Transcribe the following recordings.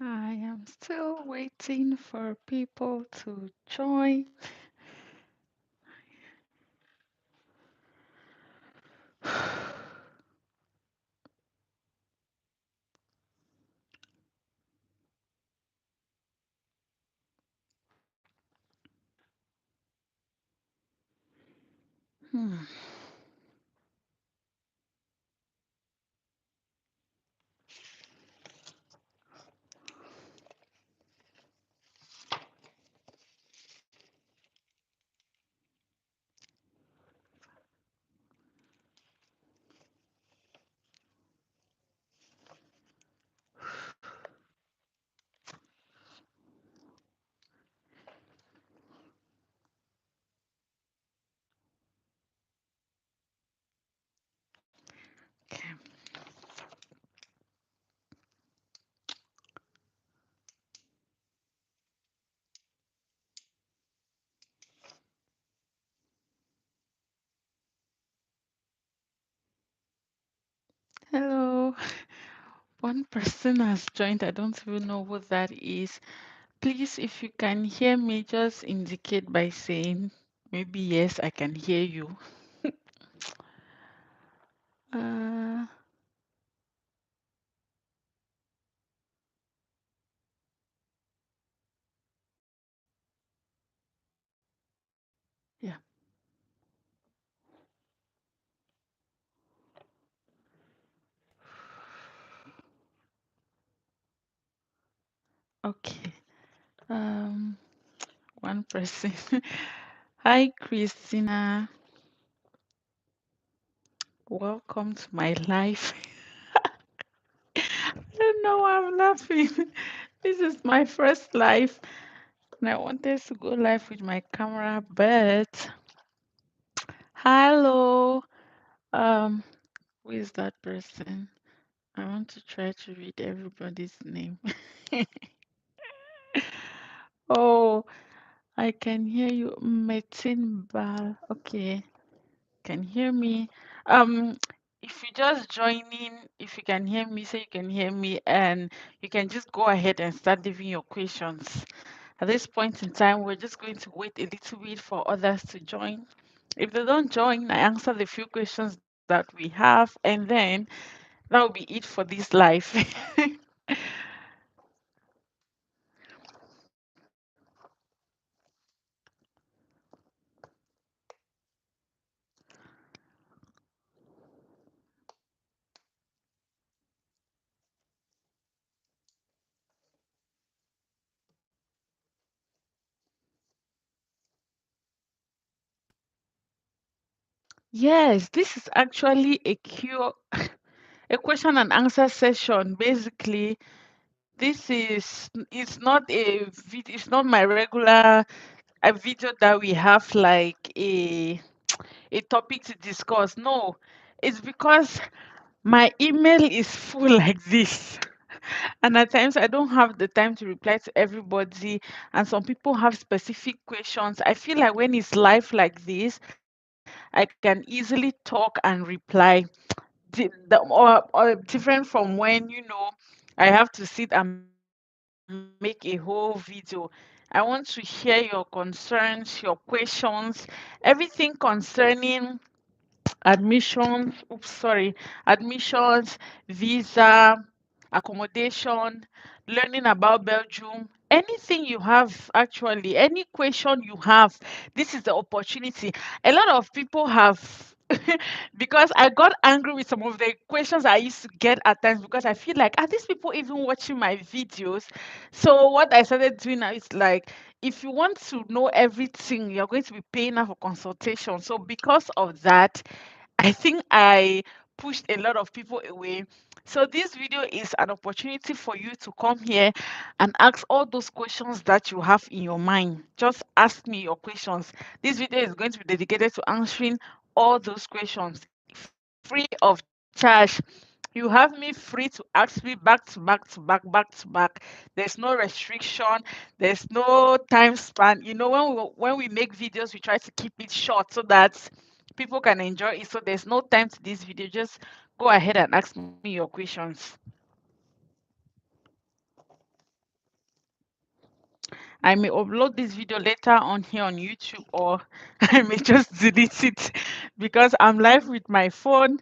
I am still waiting for people to join. Hmm. Okay. Hello. One person has joined. I don't even know who that is. Please, if you can hear me, just indicate by saying maybe yes, I can hear you. uh, yeah. Okay. Um, one person. Hi, Christina. Welcome to my life. I don't know why I'm laughing. This is my first live, and I wanted to go live with my camera, but hello. Um, who is that person? I want to try to read everybody's name. Oh, I can hear you, Metin Bal. Okay, can hear me. Um, if you just join in, if you can hear me, say you can hear me, and you can just go ahead and start leaving your questions. At this point in time, we're just going to wait a little bit for others to join. If they don't join, I answer the few questions that we have, and then that will be it for this live. Yes, this is actually a question and answer session. Basically, this is it's not a video, it's not my regular a video that we have like a topic to discuss. No, it's because my email is full like this. And at times I don't have the time to reply to everybody. And some people have specific questions. I feel like when it's live like this, I can easily talk and reply or different from when I have to sit and make a whole video. I want to hear your concerns, your questions, everything concerning admissions, visa, accommodation, learning about Belgium, anything you have, actually, any question you have, this is the opportunity. A lot of people have, because I got angry with some of the questions I used to get at times because I feel like, are these people even watching my videos? So, what I started doing now is like, if you want to know everything, you're going to be paying her for consultation. So, because of that, I think I pushed a lot of people away. So this video is an opportunity for you to come here and ask all those questions that you have in your mind. Just ask me your questions. This video is going to be dedicated to answering all those questions free of charge. You have me free to ask me back to back to back, back to back. There's no restriction. There's no time span. When we make videos, we try to keep it short so that people can enjoy it. So there's no time to this video. Just go ahead and ask me your questions. I may upload this video later on here on YouTube, or I may just delete it because I'm live with my phone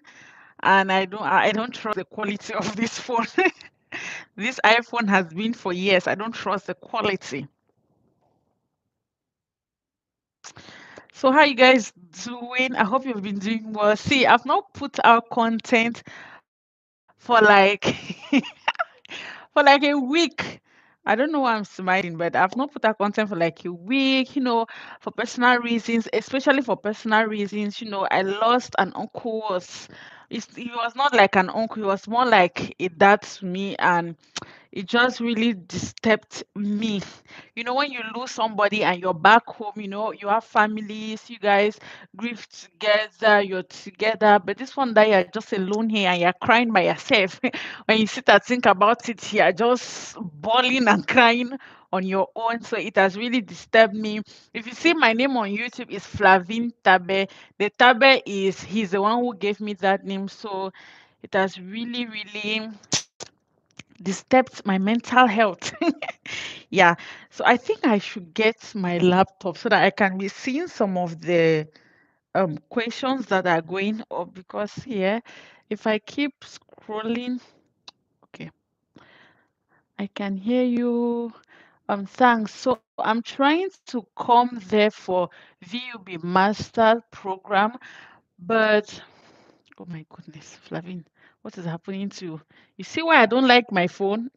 and I don't trust the quality of this phone. This iPhone has been for years. I don't trust the quality. So how you guys doing? I hope you've been doing well. See, I've not put out content for for like a week. I don't know why I'm smiling, but I've not put out content for like a week, for personal reasons, especially for personal reasons. I lost an uncle. He was not like an uncle, he was more like a dad to me, and it just really disturbed me. When you lose somebody and you're back home, you have families, you guys grieve together, you're together, but this one that you're just alone here and you're crying by yourself. When you sit and think about it, you're just bawling and crying on your own. So it has really disturbed me. If you see my name on YouTube, is Flavine Tabe. The Tabe he's the one who gave me that name. So it has really, really disturbed my mental health. Yeah. So I think I should get my laptop so that I can be seeing some of the questions that are going up, because here, if I keep scrolling, okay, I can hear you. Thanks. So I'm trying to come there for VUB Master Program, but oh my goodness, Flavin, what is happening to you? You see why I don't like my phone?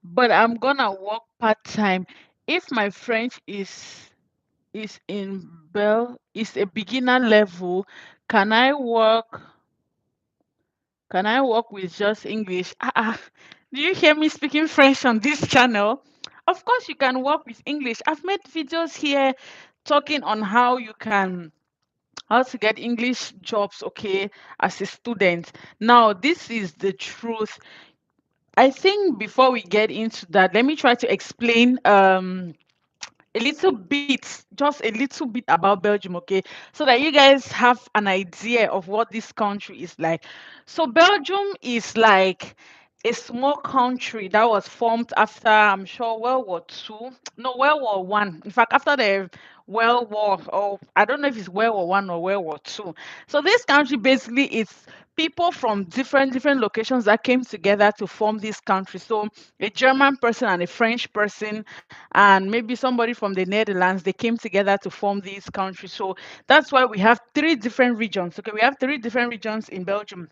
But I'm gonna work part-time. If my French is in is a beginner level, can I work can I work with just English? Do you hear me speaking French on this channel? Of course you can work with English. I've made videos here talking on how to get English jobs, okay, as a student. Now, this is the truth. I think before we get into that, let me try to explain a little bit, just a little bit about Belgium, okay? So that you guys have an idea of what this country is like. So Belgium is like a small country that was formed after, I'm sure, World War Two. No, World War One. In fact, after the World War, or I don't know if it's World War One or World War Two. So this country basically is people from different locations that came together to form this country. So a German person and a French person and maybe somebody from the Netherlands, they came together to form this country. So that's why we have three different regions. Okay, we have three different regions in Belgium.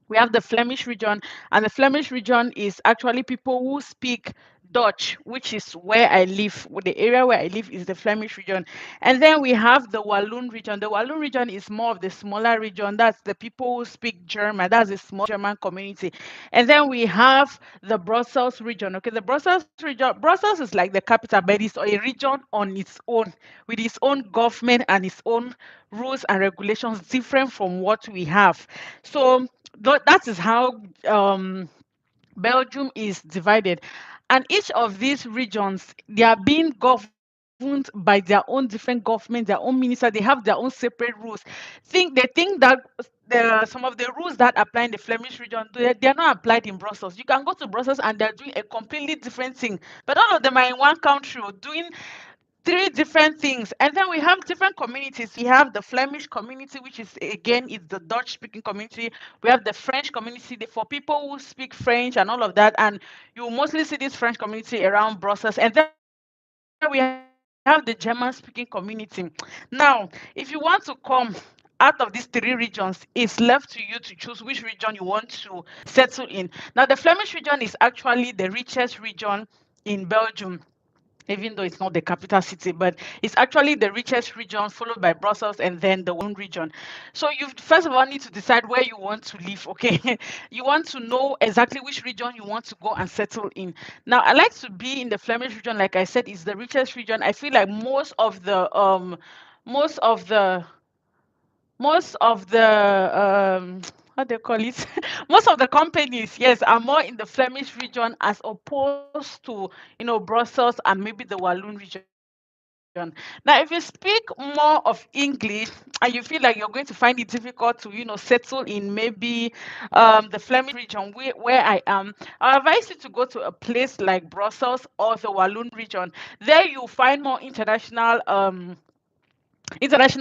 We have the Flemish region, and the Flemish region is actually people who speak Dutch, which is where I live. The area where I live is the Flemish region. And then we have the Walloon region. The Walloon region is more of the smaller region. That's the people who speak German. That's a small German community. And then we have the Brussels region. Okay, the Brussels region, Brussels is like the capital, but it's a region on its own, with its own government and its own rules and regulations different from what we have. So that is how Belgium is divided. And each of these regions, they are being governed by their own different government, their own minister. They have their own separate rules. They think that some of the rules that apply in the Flemish region, they are not applied in Brussels. You can go to Brussels and they're doing a completely different thing. But all of them are in one country doing three different things. And then we have different communities. We have the Flemish community, which is again is the Dutch speaking community. We have the French community for people who speak French and all of that, and you will mostly see this French community around Brussels. And then we have the German speaking community. Now, if you want to come out of these three regions, it's left to you to choose which region you want to settle in. Now, the Flemish region is actually the richest region in Belgium, even though it's not the capital city, but it's actually the richest region, followed by Brussels and then the Walloon region. So you first of all need to decide where you want to live, okay? You want to know exactly which region you want to go and settle in. Now, I like to be in the Flemish region, like I said, it's the richest region. I feel like most of the how do you call it? Most of the companies, yes, are more in the Flemish region as opposed to Brussels and maybe the Walloon region. Now, if you speak more of English and you feel like you're going to find it difficult to, settle in maybe the Flemish region where I am, I advise you to go to a place like Brussels or the Walloon region. There you'll find more international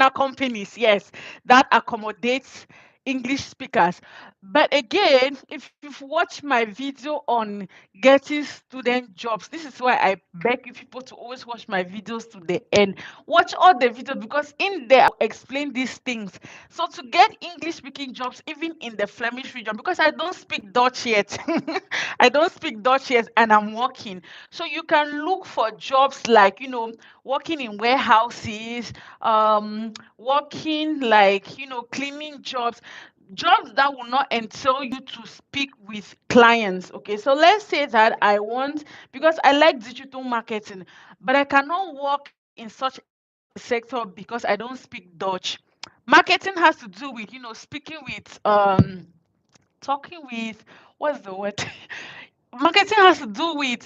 companies, yes, that accommodates English speakers. But again, if you've watched my video on getting student jobs, this is why I beg you people to always watch my videos to the end. Watch all the videos because in there I'll explain these things. So to get English speaking jobs, even in the Flemish region, because I don't speak Dutch yet, I don't speak Dutch yet, and I'm working. So you can look for jobs like, working in warehouses, working like, cleaning jobs that will not entail you to speak with clients. Okay, so let's say that I want, because I like digital marketing, but I cannot work in such a sector because I don't speak Dutch. Marketing has to do with, speaking with talking with, what's the word? Marketing has to do with,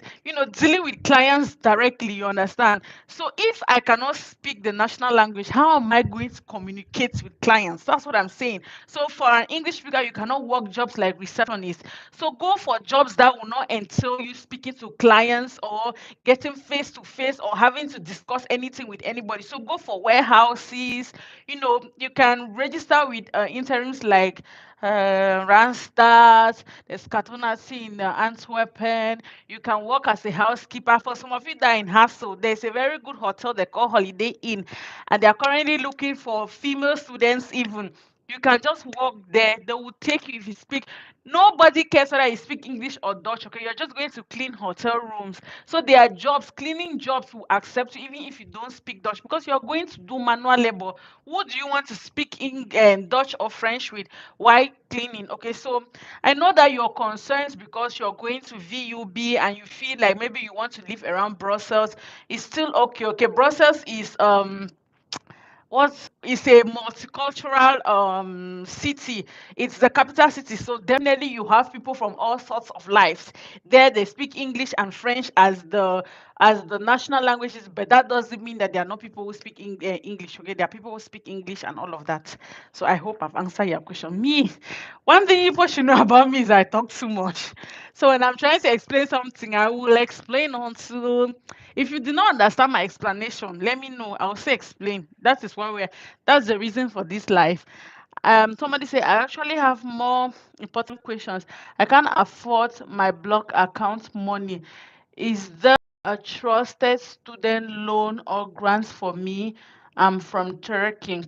dealing with clients directly, you understand? So if I cannot speak the national language, how am I going to communicate with clients? That's what I'm saying. So for an English speaker, you cannot work jobs like receptionist. So go for jobs that will not entail you speaking to clients or getting face to face or having to discuss anything with anybody. So go for warehouses. You can register with interims like Randstad, there's Cartonasi in Antwerpen. You can work as a housekeeper. For some of you that are in Hassel, there's a very good hotel they call Holiday Inn, and they're currently looking for female students even. You can just walk there. They will take you if you speak. Nobody cares whether you speak English or Dutch, okay? You're just going to clean hotel rooms. So there are jobs, cleaning jobs will accept you even if you don't speak Dutch because you're going to do manual labor. Who do you want to speak in Dutch or French with? Why cleaning? Okay, so I know that you're concerned because you're going to VUB and you feel like maybe you want to live around Brussels. It's still okay. Okay, Brussels is what is a multicultural city. It's the capital city, so definitely you have people from all sorts of lives there. They speak English and French as the national languages, but that doesn't mean that there are not people who speak English. Okay, there are people who speak English and all of that. So I hope I've answered your question. Me, one thing people should know about me is I talk too much. So when I'm trying to explain something, I will explain until, if you do not understand my explanation, let me know. I'll say explain. That is one way. That's the reason for this life. Somebody say I actually have more important questions. I can't afford my block account money. Is there a trusted student loan or grants for me? I'm from Turkey.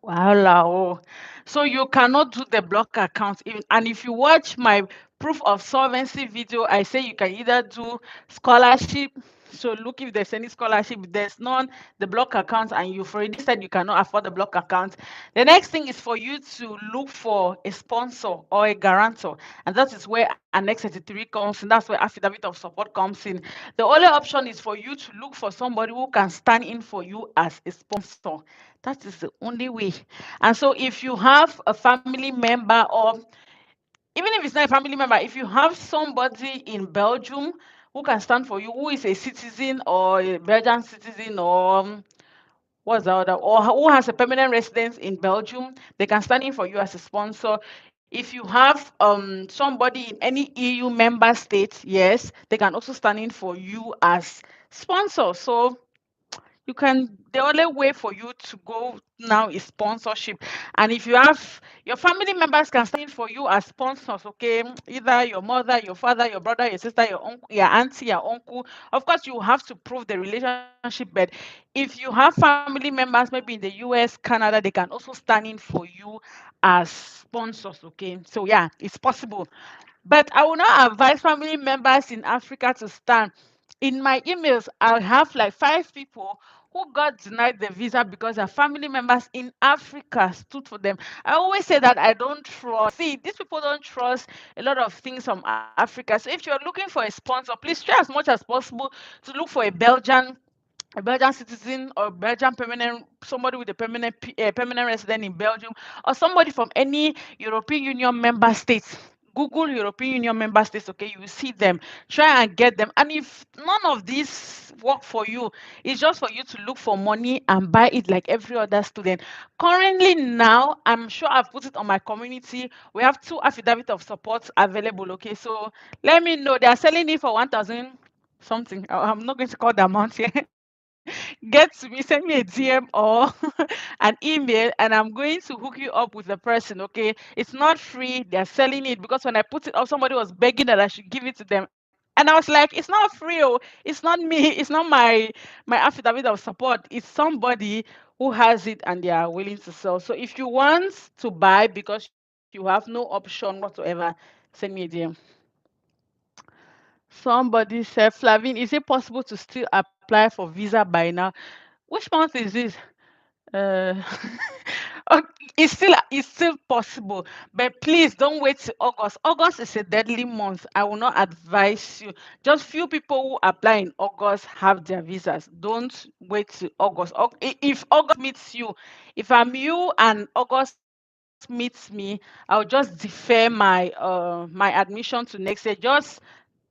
Wahala oh. So you cannot do the block account. And if you watch my proof of solvency video, I say you can either do scholarship. So look if there's any scholarship. If there's none, the block account, and you've already said you cannot afford the block account. The next thing is for you to look for a sponsor or a guarantor. And that is where Annex 33 comes in. That's where affidavit of support comes in. The only option is for you to look for somebody who can stand in for you as a sponsor. That is the only way. And so if you have a family member, or even if it's not a family member, if you have somebody in Belgium who can stand for you, who is a citizen or a Belgian citizen, or what's the other, or who has a permanent residence in Belgium, they can stand in for you as a sponsor. If you have somebody in any EU member state, yes, they can also stand in for you as sponsor. So you can, the only way for you to go now is sponsorship. And if you have, your family members can stand in for you as sponsors, okay? Either your mother, your father, your brother, your sister, your uncle, your auntie, your uncle. Of course, you have to prove the relationship, but if you have family members maybe in the US, Canada, they can also stand in for you as sponsors, okay? So yeah, it's possible. But I will not advise family members in Africa to stand. In my emails, I have like 5 people who got denied the visa because their family members in Africa stood for them. I always say that I don't trust. See, these people don't trust a lot of things from Africa. So if you're looking for a sponsor, please try as much as possible to look for a Belgian citizen or Belgian permanent, somebody with a permanent resident in Belgium, or somebody from any European Union member states. Google European Union member states, okay, you will see them. Try and get them. And if none of these work for you, it's just for you to look for money and buy it like every other student. Currently now, I'm sure I've put it on my community. We have 2 affidavit of support available. Okay, so let me know. They are selling it for 1,000 something. I'm not going to call the amount here. Get to me, send me a DM or an email, and I'm going to hook you up with the person. Okay, it's not free, they're selling it because when I put it up, somebody was begging that I should give it to them. And I was like, it's not free, oh, it's not me, it's not my affidavit of support, it's somebody who has it and they are willing to sell. So if you want to buy because you have no option whatsoever, send me a DM. Somebody said, Flavin, is it possible to still apply for visa by now? Which month is this? Uh, okay, it's still possible, but please don't wait till August. August is a deadly month. I will not advise you. Just few people who apply in August have their visas. Don't wait till August. If August meets you, if I'm you and August meets me, I'll just defer my admission to next year. Just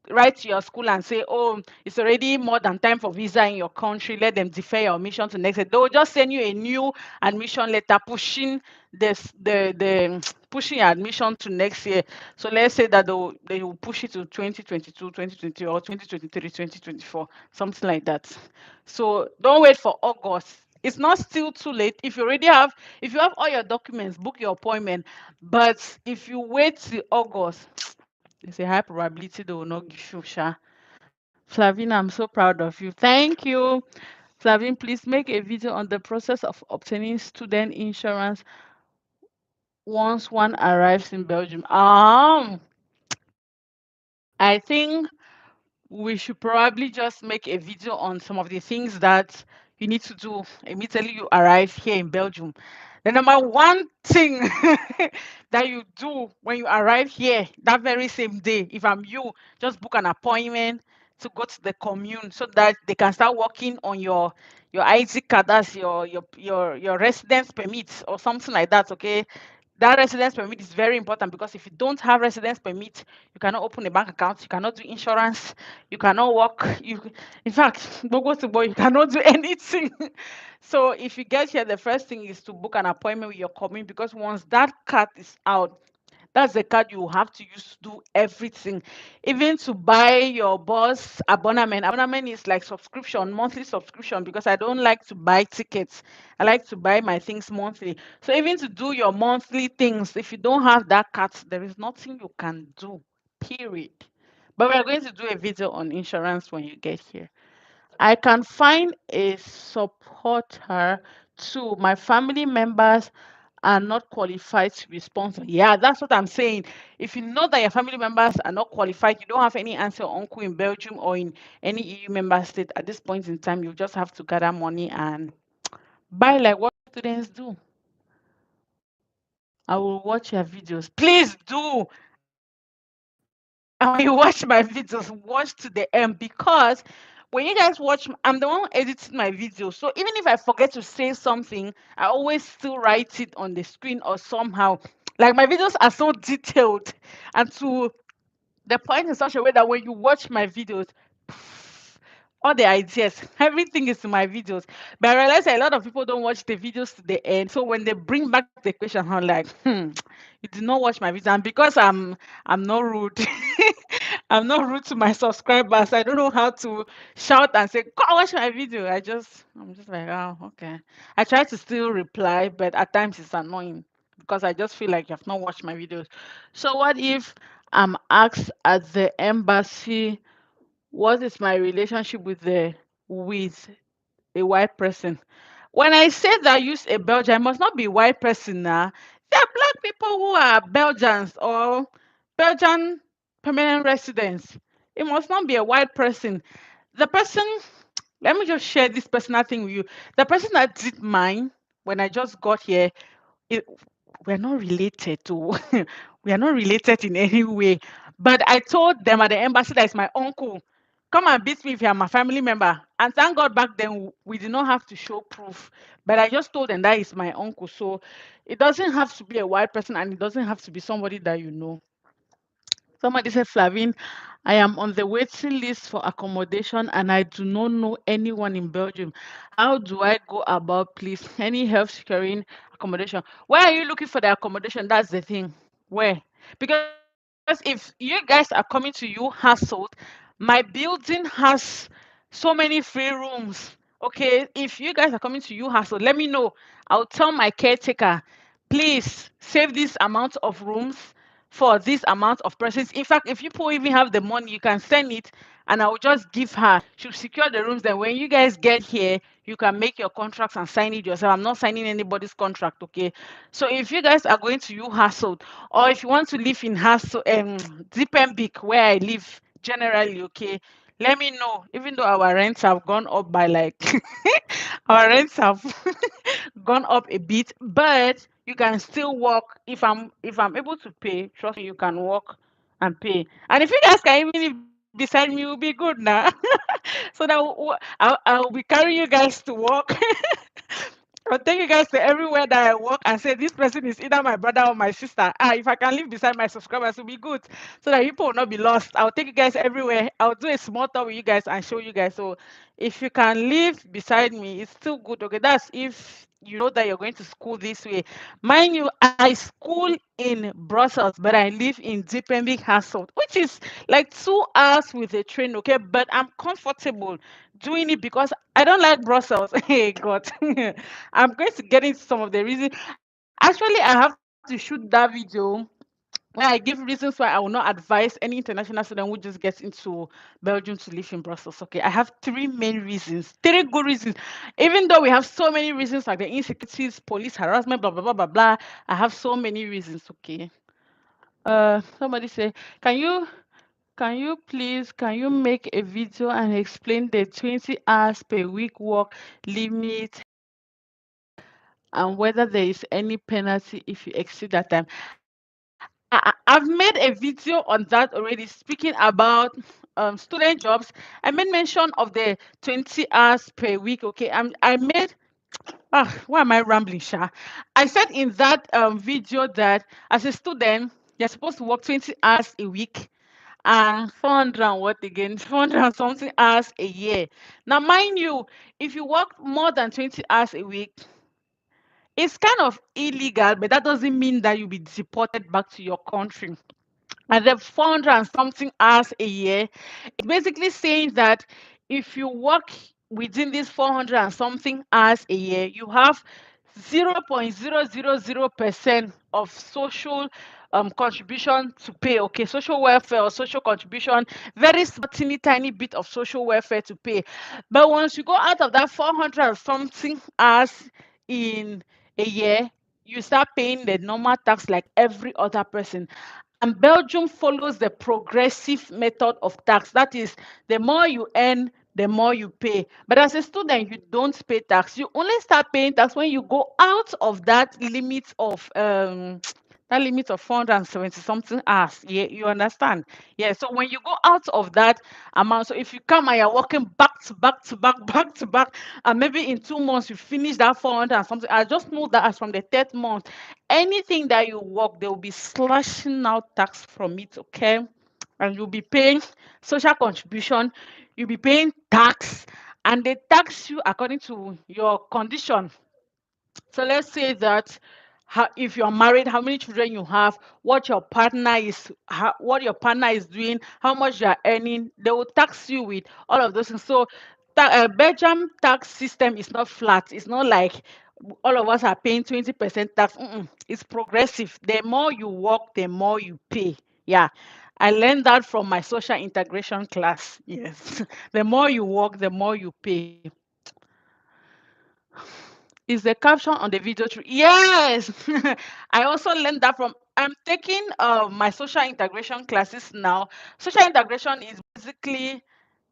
write to your school and say, oh, it's already more than time for visa in your country. Let them defer your admission to next year. They will just send you a new admission letter pushing the pushing your admission to next year. So let's say that they will push it to 2022, 2020, or 2023, 2024, something like that. So don't wait for August. It's not still too late. If you have all your documents, book your appointment. But if you wait till August, there's a high probability they will not give you, Sha. Flavina, I'm so proud of you. Thank you. Flavin, please make a video on the process of obtaining student insurance once one arrives in Belgium. I think we should probably just make a video on some of the things that you need to do immediately you arrive here in Belgium. The number one thing that you do when you arrive here that very same day, if I'm you, just book an appointment to go to the commune so that they can start working on your ID card, that's your residence permit or something like that. Okay, that residence permit is very important because if you don't have residence permit, you cannot open a bank account, you cannot do insurance, you cannot work. In fact, you cannot do anything. So if you get here, the first thing is to book an appointment with your commune because once that card is out, that's the card you have to use to do everything, even to buy your bus abonnement. Abonnement is like subscription, monthly subscription, because I don't like to buy tickets. I like to buy my things monthly. So even to do your monthly things, if you don't have that card, there is nothing you can do, period. But we're going to do a video on insurance when you get here. I can find a supporter too. My family members are not qualified to be sponsored. Yeah, that's what I'm saying. If you know that your family members are not qualified, you don't have any auntie or uncle in Belgium or in any EU member state at this point in time, you just have to gather money and buy like what students do. I will watch your videos. Please do. And when you watch my videos, watch to the end because when you guys watch, I'm the one editing my videos. So even if I forget to say something, I always still write it on the screen or somehow. Like my videos are so detailed and to the point in such a way that when you watch my videos, all the ideas, everything is in my videos. But I realize a lot of people don't watch the videos to the end. So when they bring back the question, I'm like, you did not watch my video. And because I'm not rude, I'm not rude to my subscribers. I don't know how to shout and say, go watch my video. I'm just like, oh, okay. I try to still reply, but at times it's annoying because I just feel like you have not watched my videos. So what if I'm asked at the embassy what is my relationship with a white person? When I say that I use a Belgian, I must not be white person now. There are black people who are Belgians or Belgian permanent residents. It must not be a white person. The person, let me just share this personal thing with you. The person that did mine when I just got here, it, we're not related to we are not related in any way. But I told them at the embassy that it's my uncle. Come and beat me if you're my family member. And thank God back then we did not have to show proof. But I just told them that is my uncle. So it doesn't have to be a white person and it doesn't have to be somebody that you know. Somebody said, Flavin, I am on the waiting list for accommodation and I do not know anyone in Belgium. How do I go about, please? Any help securing accommodation? Where are you looking for the accommodation? That's the thing. Where? Because if you guys are coming to you household, my building has so many free rooms. Okay, if you guys are coming to you household, let me know. I'll tell my caretaker, please save this amount of rooms for this amount of persons. In fact, if you people even have the money, you can send it and I will just give her. She'll secure the rooms. Then when you guys get here, you can make your contracts and sign it yourself. I'm not signing anybody's contract, okay? So if you guys are going to you hustle, or if you want to live in hustle, Diepenbeek, where I live generally, okay, let me know. Even though our rents have gone up by like our rents have gone up a bit, but you can still work. If I'm able to pay, trust me, you can work and pay. And if you guys can even live beside me, will be good now. So that I'll be carrying you guys to work. I'll take you guys to everywhere that I work and say this person is either my brother or my sister. If I can live beside my subscribers, it will be good so that people will not be lost. I'll take you guys everywhere. I'll do a small tour with you guys and show you guys. So if you can live beside me, it's still good. Okay, that's if you know that you're going to school this way. Mind you, I school in Brussels, but I live in Diepenbeek Hasselt, which is like 2 hours with a train. Okay, but I'm comfortable doing it because I don't like Brussels. Hey God, I'm going to get into some of the reasons. Actually, I have to shoot that video where I give reasons why I will not advise any international student who just gets into Belgium to live in Brussels. Okay, I have three main reasons, three good reasons. Even though we have so many reasons like the insecurities, police harassment, blah blah blah blah blah, I have so many reasons. Okay. Somebody say, can you can you make a video and explain the 20 hours per week work limit and whether there is any penalty if you exceed that time? I've made a video on that already, speaking about student jobs. I made mention of the 20 hours per week. Okay, I made why am I rambling, Sha? I said in that video that as a student, you're supposed to work 20 hours a week and 400 and what again? 400 and something hours a year. Now, mind you, if you work more than 20 hours a week, it's kind of illegal, but that doesn't mean that you'll be deported back to your country. And the 400 and something hours a year, it's basically saying that if you work within these 400 and something hours a year, you have 0.000% of social contribution to pay. Okay, social welfare or social contribution, very small, teeny tiny bit of social welfare to pay. But once you go out of that 400 and something hours in a year, you start paying the normal tax like every other person. And Belgium follows the progressive method of tax. That is, the more you earn, the more you pay. But as a student, you don't pay tax. You only start paying tax when you go out of that limit of 470 something hours. Yeah, you understand? Yeah. So when you go out of that amount, so if you come and you're working back to back to back, back to back, and maybe in 2 months you finish that 400 and something, I just know that as from the third month, anything that you work, they will be slashing out tax from it, okay? And you'll be paying social contribution, you'll be paying tax, and they tax you according to your condition. So let's say that if you're married, how many children you have, what your partner is doing, how much you are earning. They will tax you with all of those things. So Belgium tax system is not flat. It's not like all of us are paying 20% tax. It's progressive. The more you work, the more you pay. Yeah. I learned that from my social integration class. Yes. The more you work, the more you pay. Is the caption on the video true? Yes. I also learned that from I'm taking my social integration classes now. Social integration is basically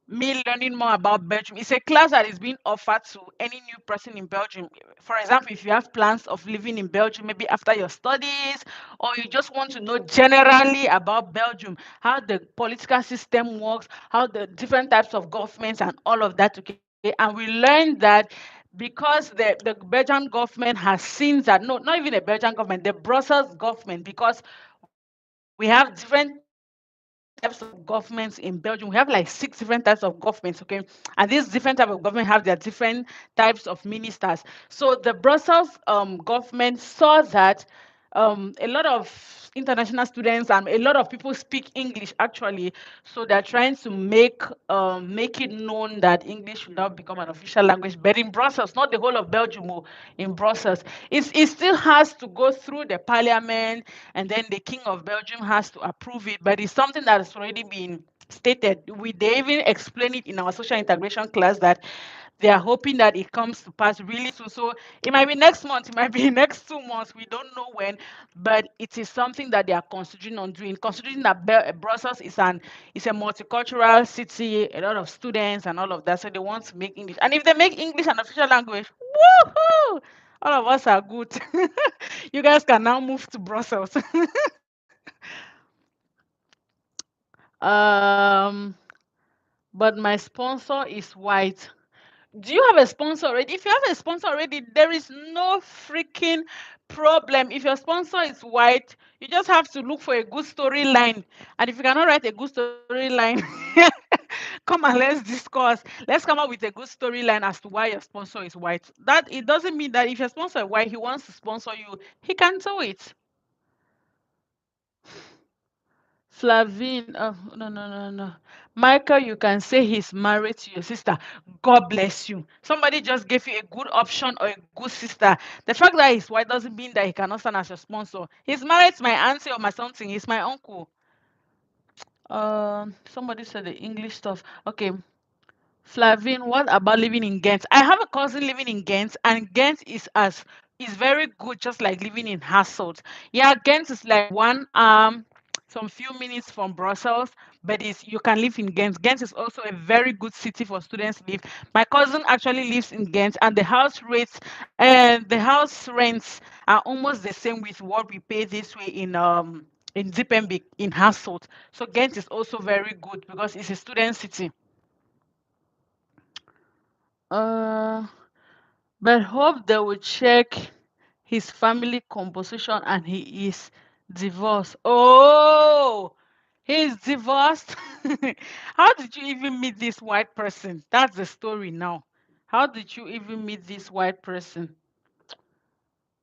me learning more about Belgium. It's a class that is being offered to any new person in Belgium. For example, if you have plans of living in Belgium, maybe after your studies, or you just want to know generally about Belgium, how the political system works, how the different types of governments and all of that. Okay. And we learned that because the Belgian government has seen that, no, not even the Belgian government, the Brussels government, because we have different types of types of governments in Belgium. We have like six different types of governments, okay? And these different type of government have their different types of ministers. So the Brussels government saw that a lot of international students and a lot of people speak English actually. So they're trying to make it known that English should now become an official language. But in Brussels, not the whole of Belgium, oh, in Brussels, it still has to go through the parliament, and then the King of Belgium has to approve it. But it's something that has already been stated. They even explain it in our social integration class that they are hoping that it comes to pass really soon. So it might be next month, it might be next 2 months, we don't know when, but it is something that they are considering on doing, considering that Brussels is a multicultural city, a lot of students and all of that. So they want to make English. And if they make English an official language, woohoo! All of us are good. You guys can now move to Brussels. um, but my sponsor is white. Do you have a sponsor already? If you have a sponsor already, there is no freaking problem. If your sponsor is white, you just have to look for a good storyline. And if you cannot write a good storyline, come and let's discuss. Let's come up with a good storyline as to why your sponsor is white. That it doesn't mean that if your sponsor is white, he wants to sponsor you, he can do it. Flavine, oh, no, no, no, no. Michael, you can say he's married to your sister. God bless you. Somebody just gave you a good option or a good sister. The fact that he's white doesn't mean that he cannot stand as your sponsor. He's married to my auntie or my something. He's my uncle. Somebody said the English stuff. Okay, Flavine, what about living in Ghent? I have a cousin living in Ghent, and Ghent is very good, just like living in Hasselt. Yeah, Ghent is like some few minutes from Brussels, but it's you can live in Ghent. Ghent is also a very good city for students to live. My cousin actually lives in Ghent, and the house rents are almost the same with what we pay this way in Diepenbeek in Hasselt. So Ghent is also very good because it's a student city. Uh, but hope they will check his family composition and he is divorced. Oh, he's divorced. How did you even meet this white person? That's the story now. How did you even meet this white person?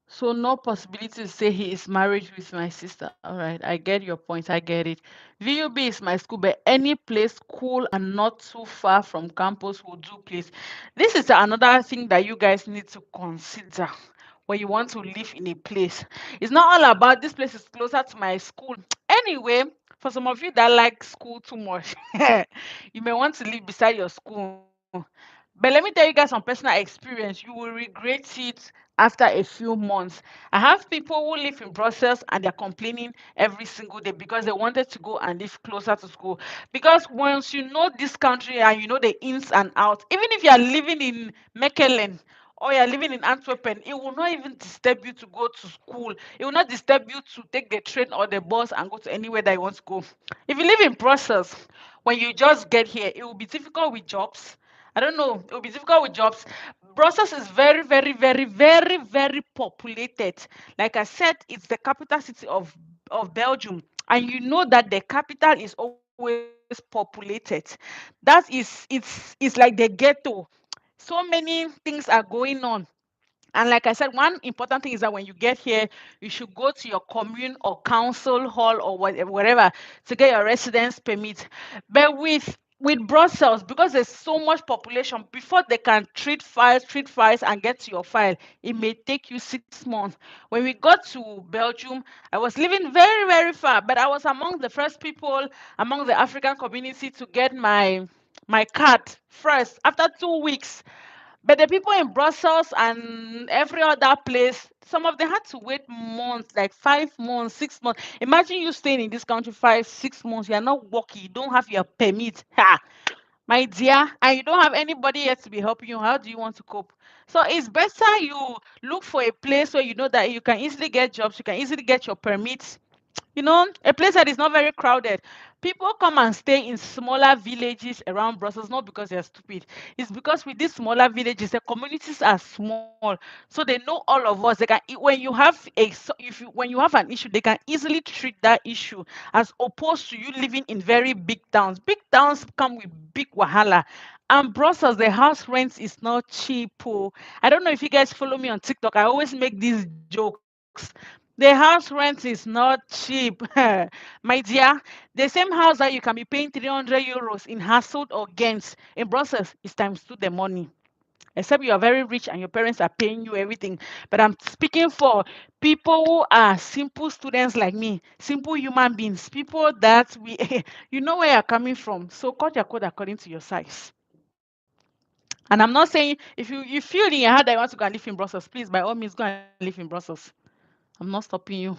So no possibility to say he is married with my sister. All right, I get your point. I get it. VUB is my school, but any place cool and not too far from campus will do, please. This is another thing that you guys need to consider when you want to live in a place. It's not all about this place is closer to my school. Anyway, for some of you that like school too much, you may want to live beside your school. But let me tell you guys from personal experience, you will regret it after a few months. I have people who live in Brussels and they're complaining every single day because they wanted to go and live closer to school. Because once you know this country and you know the ins and outs, even if you are living in Mechelen or you're living in Antwerpen, it will not even disturb you to go to school. It will not disturb you to take the train or the bus and go to anywhere that you want to go. If you live in Brussels, when you just get here, it will be difficult with jobs. I don't know. It will be difficult with jobs. Brussels is very, very, very, very, very populated. Like I said, it's the capital city of Belgium. And you know that the capital is always populated. It's like the ghetto. So many things are going on. And like I said, one important thing is that when you get here, you should go to your commune or council hall or whatever to get your residence permit. But with Brussels, because there's so much population, before they can treat files, and get to your file, it may take you 6 months. When we got to Belgium, I was living very, very far, but I was among the first people among the African community to get my card first after 2 weeks. But the people in Brussels and every other place, some of them had to wait months, like 5 months, 6 months. Imagine you staying in this country 5, 6 months. You are not working. You don't have your permit. Ha, my dear, and you don't have anybody yet to be helping you. How do you want to cope? So it's better you look for a place where you know that you can easily get jobs. You can easily get your permits. A place that is not very crowded. People come and stay in smaller villages around Brussels, not because they're stupid. It's because with these smaller villages, the communities are small, so they know all of us. They can when you have when you have an issue, they can easily treat that issue as opposed to you living in very big towns. Big towns come with big wahala. And Brussels, the house rent is not cheap. Oh. I don't know if you guys follow me on TikTok. I always make these jokes. The house rent is not cheap. My dear, the same house that you can be paying 300 euros in Hasselt or Ghent in Brussels is times two the money. Except you are very rich and your parents are paying you everything. But I'm speaking for people who are simple students like me, simple human beings, people that we, you know where you're coming from. So cut your code according to your size. And I'm not saying if you feel in your heart that you want to go and live in Brussels, please by all means go and live in Brussels. I'm not stopping you.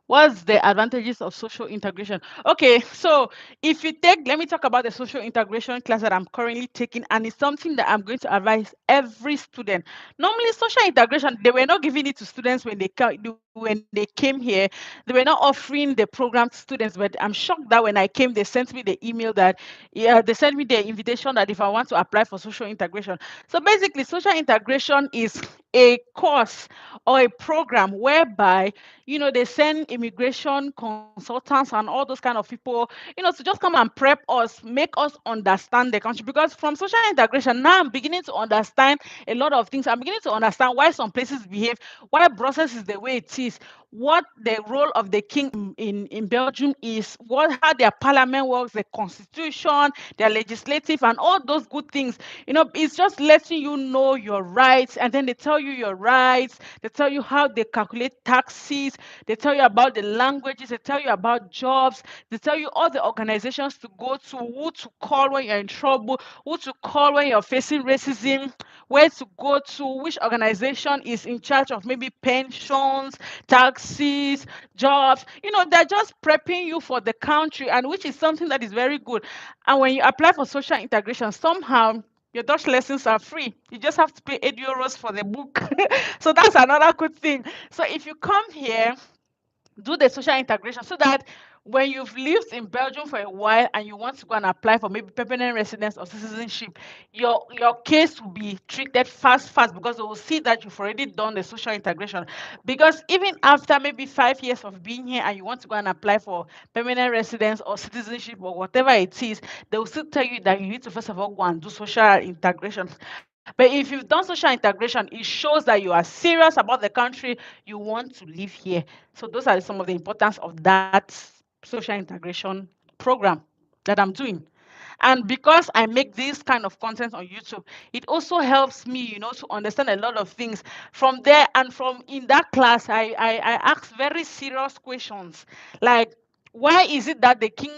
What's the advantages of social integration? Okay, so if you take, let me talk about the social integration class that I'm currently taking, and it's something that I'm going to advise every student. Normally, social integration, they were not giving it to students when they came here. They were not offering the program to students, but I'm shocked that when I came, they sent me the email that, yeah, they sent me the invitation that if I want to apply for social integration. So basically, social integration is a course or a program whereby they send immigration consultants and all those kind of people, to just come and prep us, make us understand the country. Because from social integration, now I'm beginning to understand a lot of things. I'm beginning to understand why some places behave, why Brussels is the way it is, what the role of the king in Belgium is, how their parliament works, the constitution, their legislative, and all those good things. It's just letting you know your rights, and then they tell you your rights, they tell you how they calculate taxes, they tell you about the languages, they tell you about jobs, they tell you all the organizations to go to, who to call when you're in trouble, who to call when you're facing racism, where to go to, which organization is in charge of maybe pensions, taxes, jobs. They're just prepping you for the country, and which is something that is very good. And when you apply for social integration, somehow your Dutch lessons are free. You just have to pay 8 euros for the book. So that's another good thing. So if you come here, do the social integration so that when you've lived in Belgium for a while and you want to go and apply for maybe permanent residence or citizenship, your case will be treated fast because they will see that you've already done the social integration. Because even after maybe 5 years of being here and you want to go and apply for permanent residence or citizenship or whatever it is, they will still tell you that you need to first of all go and do social integration. But if you've done social integration, it shows that you are serious about the country, you want to live here. So those are some of the importance of that social integration program that I'm doing. And because I make this kind of content on YouTube, it also helps me, to understand a lot of things from there. And from in that class, I ask very serious questions like, why is it that the king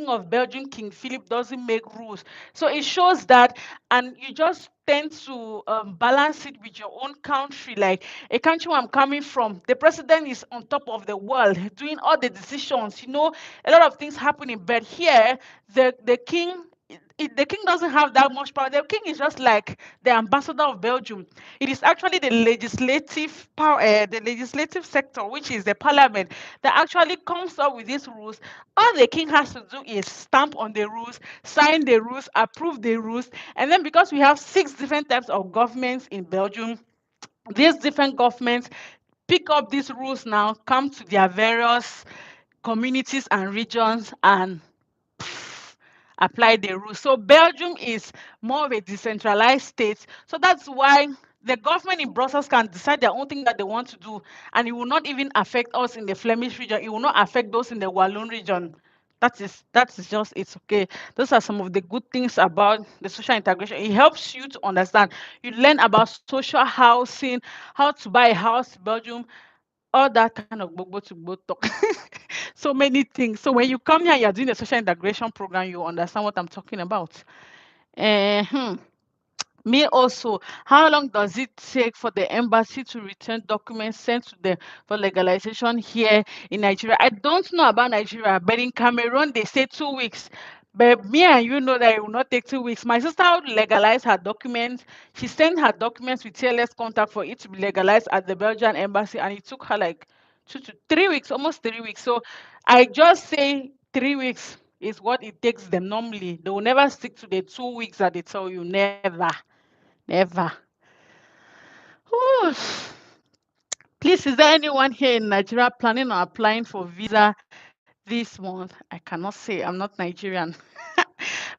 of Belgium, King Philip, doesn't make rules? So it shows that, and you just tend to balance it with your own country. Like a country where I'm coming from, the president is on top of the world, doing all the decisions. A lot of things happening. But here, the king. The king doesn't have that much power. The king is just like the ambassador of Belgium. It is actually the legislative power, the legislative sector, which is the parliament, that actually comes up with these rules. All the king has to do is stamp on the rules, sign the rules, approve the rules, and then because we have 6 different types of governments in Belgium, these different governments pick up these rules now, come to their various communities and regions, and apply the rules. So Belgium is more of a decentralized state. So that's why the government in Brussels can decide their own thing that they want to do, and it will not even affect us in the Flemish region. It will not affect those in the Walloon region. That is just, it's okay. Those are some of the good things about the social integration. It helps you to understand. You learn about social housing, how to buy a house in Belgium, all that kind of gbogbo to gbogbo talk. So many things. So when you come here, you're doing a social integration program, you understand what I'm talking about. Uh, Me also, how long does it take for the embassy to return documents sent to them for legalization here in Nigeria? I don't know about Nigeria, but in Cameroon, they say 2 weeks. But me and you know that it will not take 2 weeks. My sister would legalize her documents. She sent her documents with TLS contact for it to be legalized at the Belgian embassy, and it took her like 2 to 3 weeks, almost 3 weeks. So I just say 3 weeks is what it takes them normally. They will never stick to the 2 weeks that they tell you. Never. Never. Whew. Please, is there anyone here in Nigeria planning on applying for visa this month? I cannot say. I'm not Nigerian.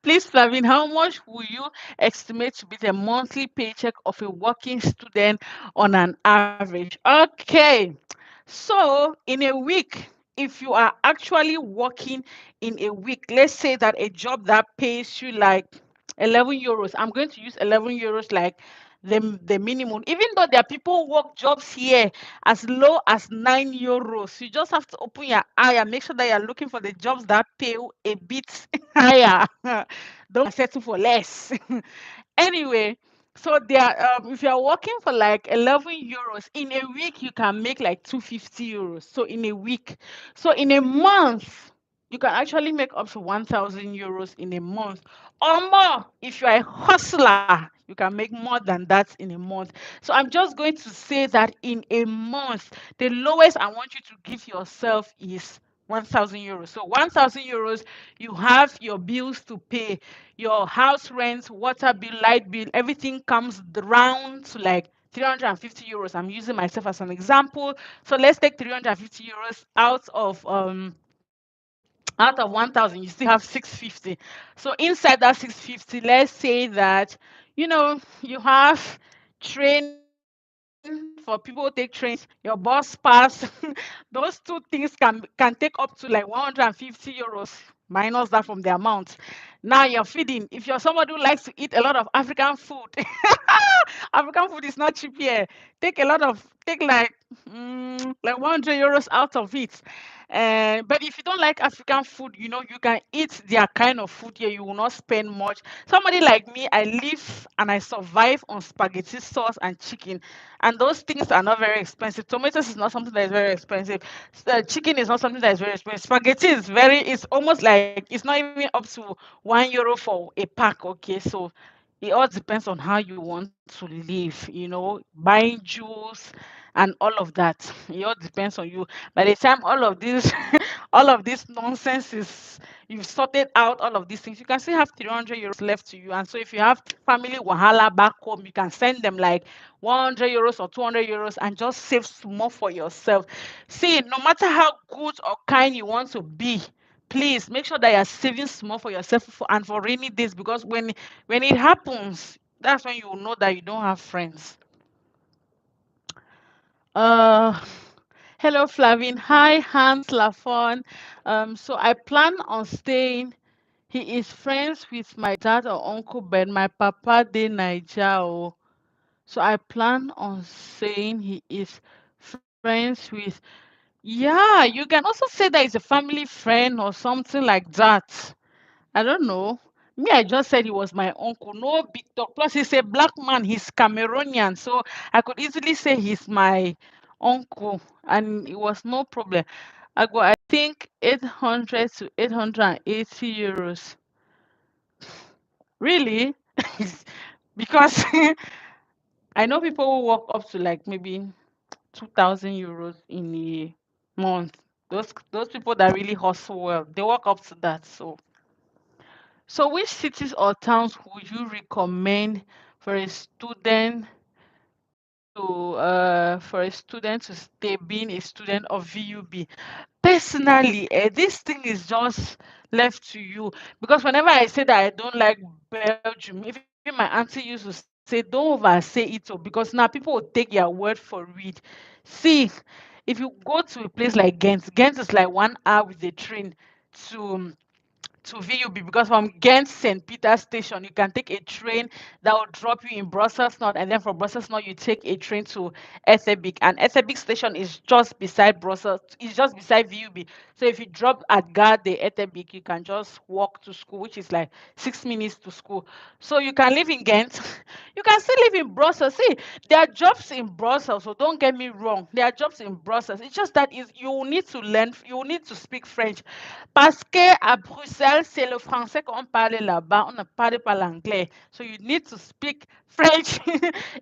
Please, Flavin, how much will you estimate to be the monthly paycheck of a working student on an average? Okay. So, in a week, if you are actually working in a week, let's say that a job that pays you like 11 euros, I'm going to use 11 euros like the minimum, even though there are people who work jobs here as low as 9 euros. You just have to open your eye and make sure that you're looking for the jobs that pay a bit higher. Don't settle for less. Anyway, so if you're working for like 11 euros in a week, you can make like 250 euros. So in a week, so in a month, you can actually make up to 1,000 euros in a month or more. If you're a hustler, you can make more than that in a month. So I'm just going to say that in a month, the lowest I want you to give yourself is 1,000 euros. So 1,000 euros, you have your bills to pay, your house rent, water bill, light bill, everything comes down to like 350 euros. I'm using myself as an example. So let's take 350 euros out of 1,000, you still have 650. So inside that 650, let's say that you have train for people who take trains, your bus pass. Those two things can take up to like 150 euros minus that from the amount. Now you're feeding. If you're somebody who likes to eat a lot of African food, African food is not cheap here. Take like 100 euros out of it. But if you don't like African food, you can eat their kind of food here. You will not spend much. Somebody like me, I live and I survive on spaghetti sauce and chicken, and those things are not very expensive. Tomatoes is not something that is very expensive. Chicken is not something that is very expensive. Spaghetti is it's almost like it's not even up to 1 euro for a pack. Okay, so it all depends on how you want to live, buying juice and all of that. It all depends on you. By the time all of this all of this nonsense is you've sorted out all of these things, you can still have 300 euros left to you. And so if you have family wahala back home, you can send them like 100 euros or 200 euros and just save small for yourself. See, no matter how good or kind you want to be, please make sure that you're saving small for yourself and for rainy days, because when it happens, that's when you will know that you don't have friends. Uh, Hello, Flavin. Hi, Hans Lafon. So I plan on staying. He is friends with my dad or uncle, but my papa de Naija. So I plan on saying he is friends with. Yeah, you can also say that he's a family friend or something like that. I don't know. Me, I just said he was my uncle. No big talk. Plus, he's a black man. He's Cameroonian. So I could easily say he's my uncle. And it was no problem. I think, 800 to 880 euros. Really? Because I know people who work up to like maybe 2,000 euros in a month. Those people that really hustle well, they work up to that. So which cities or towns would you recommend for a student to stay, being a student of VUB? Personally, this thing is just left to you, because whenever I say that I don't like Belgium, even my auntie used to say, don't oversay it, because now people will take your word for it. See, if you go to a place like Ghent is like 1 hour with the train to VUB, because from Ghent St. Peter station, you can take a train that will drop you in Brussels North, and then from Brussels North, you take a train to Diepenbeek. And Diepenbeek station is just beside Brussels, it's just beside VUB. So if you drop at Gare de Diepenbeek, you can just walk to school, which is like 6 minutes to school. So you can live in Ghent, you can still live in Brussels. See, there are jobs in Brussels, so don't get me wrong. There are jobs in Brussels. It's just that you will need to learn, you will need to speak French. Parce que à Bruxelles, Portugal, c'est le français qu'on parle là-bas. On ne parle pas l'anglais. So you need to speak French.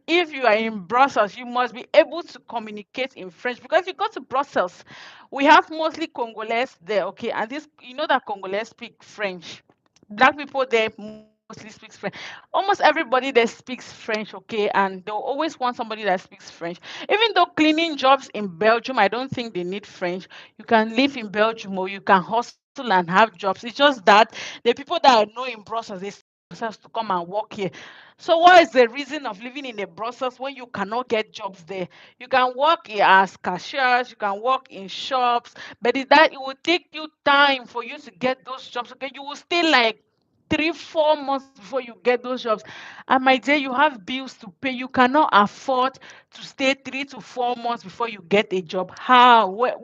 If you are in Brussels, you must be able to communicate in French, because if you go to Brussels, we have mostly Congolese there, okay? And this, you know that Congolese speak French. Black people there mostly speak French. Almost everybody there speaks French, okay? And they'll always want somebody that speaks French. Even though cleaning jobs in Belgium, I don't think they need French. You can live in Belgium or you can hustle and have jobs. It's just that the people that I know in Brussels, they stay in Brussels to come and work here. So what is the reason of living in a Brussels when you cannot get jobs there? You can work as cashiers, you can work in shops, but it will take you time for you to get those jobs. Okay, you will stay like 3, 4 months before you get those jobs. And my dear, you have bills to pay. You cannot afford to stay 3 to 4 months before you get a job. How? Where?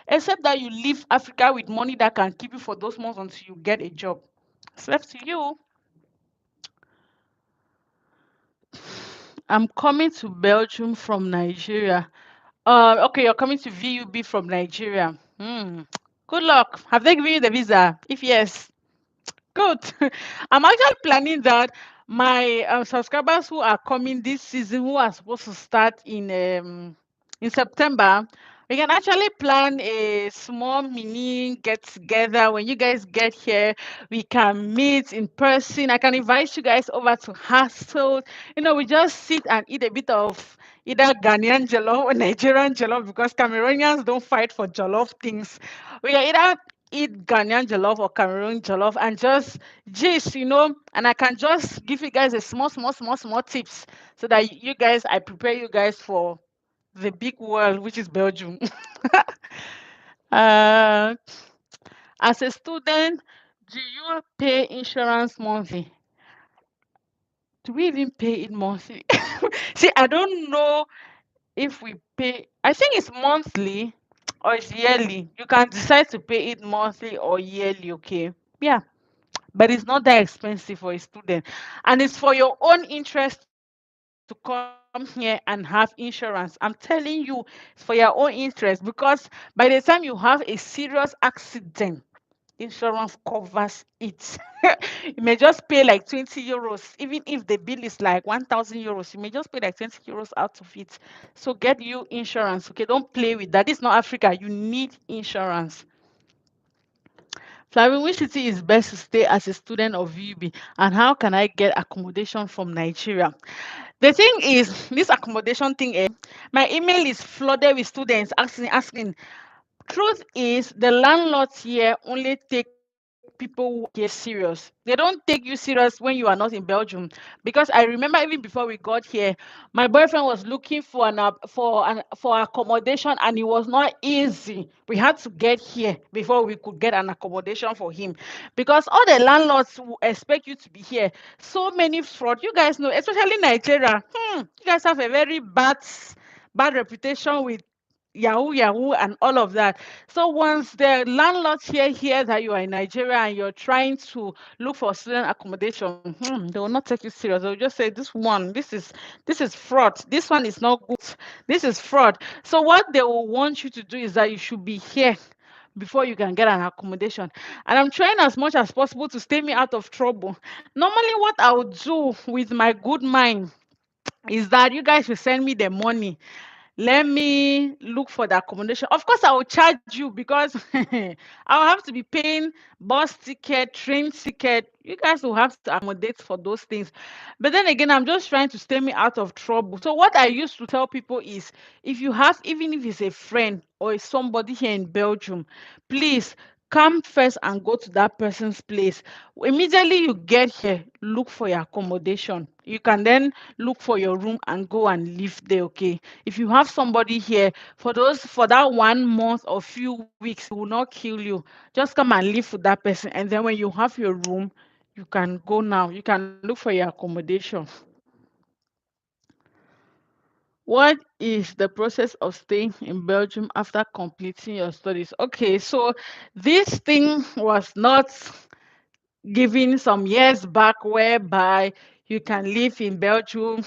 Except that you leave Africa with money that can keep you for those months until you get a job. It's left to you. I'm coming to Belgium from Nigeria. Okay, you're coming to VUB from Nigeria. Good luck. Have they given you the visa? If yes, good. I'm actually planning that my subscribers who are coming this season, who are supposed to start in September, we can actually plan a small mini get together. When you guys get here, we can meet in person. I can invite you guys over to Hustle. We just sit and eat a bit of either Ghanaian jollof or Nigerian jollof, because Cameroonians don't fight for jollof things. We can either eat Ghanaian jollof or Cameroon jollof and just gist, and I can just give you guys a small tips so that you guys, I prepare you guys for the big world, which is Belgium. uh, as a student, do you pay insurance monthly? Do we even pay it monthly? See, I don't know if we pay. I think it's monthly or it's yearly. You can decide to pay it monthly or yearly, okay? Yeah. But it's not that expensive for a student, and it's for your own interest to come here and have insurance. I'm telling you, it's for your own interest, because by the time you have a serious accident, insurance covers it. You may just pay like 20 euros, even if the bill is like 1,000 euros. You may just pay like 20 euros out of it. So get you insurance, okay? Don't play with that. This is not Africa. You need insurance. Flavin, which city is best to stay as a student of UB, and how can I get accommodation from Nigeria? The thing is, this accommodation thing, my email is flooded with students asking. Truth is, the landlords here only take people who are here serious. They don't take you serious when you are not in Belgium. Because I remember even before we got here, my boyfriend was looking for accommodation, and it was not easy. We had to get here before we could get an accommodation for him. Because all the landlords will expect you to be here. So many fraud. You guys know, especially Nigeria. You guys have a very bad reputation with Yahoo, and all of that. So once the landlords hear that you are in Nigeria and you're trying to look for student accommodation, they will not take you serious. They'll just say, this is fraud. This one is not good. This is fraud. So what they will want you to do is that you should be here before you can get an accommodation. And I'm trying as much as possible to stay me out of trouble. Normally, what I would do with my good mind is that you guys will send me the money. Let me look for the accommodation. Of course, I will charge you, because I'll have to be paying bus ticket, train ticket. You guys will have to accommodate for those things. But then again, I'm just trying to stay me out of trouble. So what I used to tell people is, if you have, even if it's a friend or it's somebody here in Belgium, please come first and go to that person's place. Immediately you get here, look for your accommodation. You can then look for your room and go and live there, okay? If you have somebody here for that 1 month or few weeks, it will not kill you. Just come and live with that person, and then when you have your room, you can go now. You can look for your accommodation. What is the process of staying in Belgium after completing your studies? Okay, so this thing was not given some years back, whereby you can live in Belgium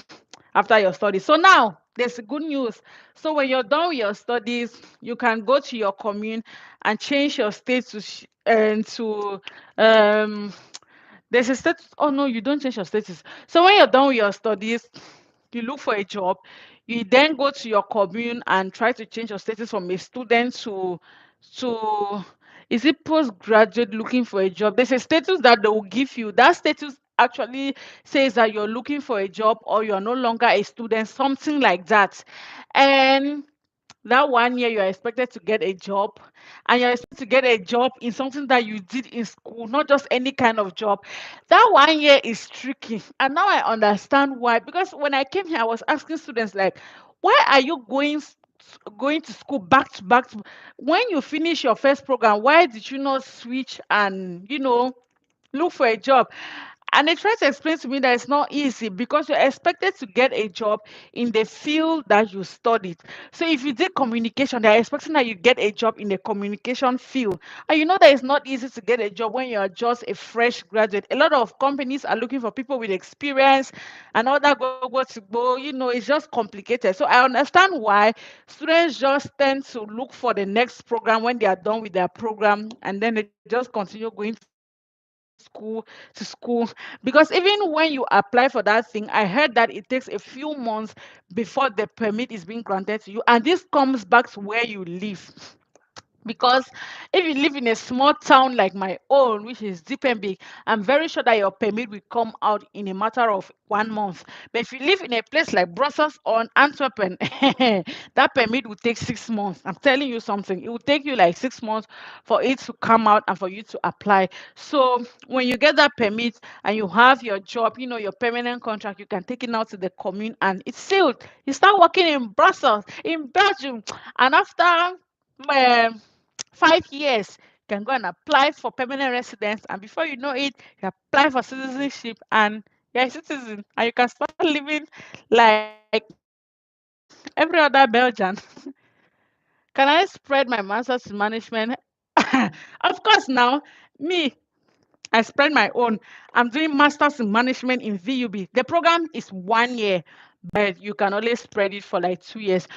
after your studies. So now there's a good news. So when you're done with your studies, you can go to your commune and change your status and to um there's a status. Oh no, you don't change your status. So when you're done with your studies, you look for a job. You then go to your commune and try to change your status from a student to is it postgraduate looking for a job? There's a status that they will give you. That status actually says that you're looking for a job or you're no longer a student, something like that. And that 1 year you're expected to get a job, and you're expected to get a job in something that you did in school, not just any kind of job. That 1 year is tricky, and now I understand why. Because when I came here, I was asking students like, why are you going to school back to back when you finish your first program? Why did you not switch and look for a job? And they try to explain to me that it's not easy because you're expected to get a job in the field that you studied. So if you did communication, they're expecting that you get a job in the communication field. And you know that it's not easy to get a job when you're just a fresh graduate. A lot of companies are looking for people with experience and all that go to go. It's just complicated. So I understand why students just tend to look for the next program when they are done with their program, and then they just continue going to school. Because even when you apply for that thing, I heard that it takes a few months before the permit is being granted to you, and this comes back to where you live. Because if you live in a small town like my own, which is Diepenbeek, I'm very sure that your permit will come out in a matter of 1 month. But if you live in a place like Brussels or Antwerp, that permit will take 6 months. I'm telling you something. It will take you like 6 months for it to come out and for you to apply. So when you get that permit and you have your job, your permanent contract, you can take it out to the commune and it's sealed. You start working in Brussels, in Belgium, and after 5 years, you can go and apply for permanent residence, and before you know it, you apply for citizenship, and you're a citizen, and you can start living like every other Belgian. Can I spread my master's in management? Of course, now me, I spread my own. I'm doing masters in management in VUB. The program is 1 year, but you can only spread it for like 2 years.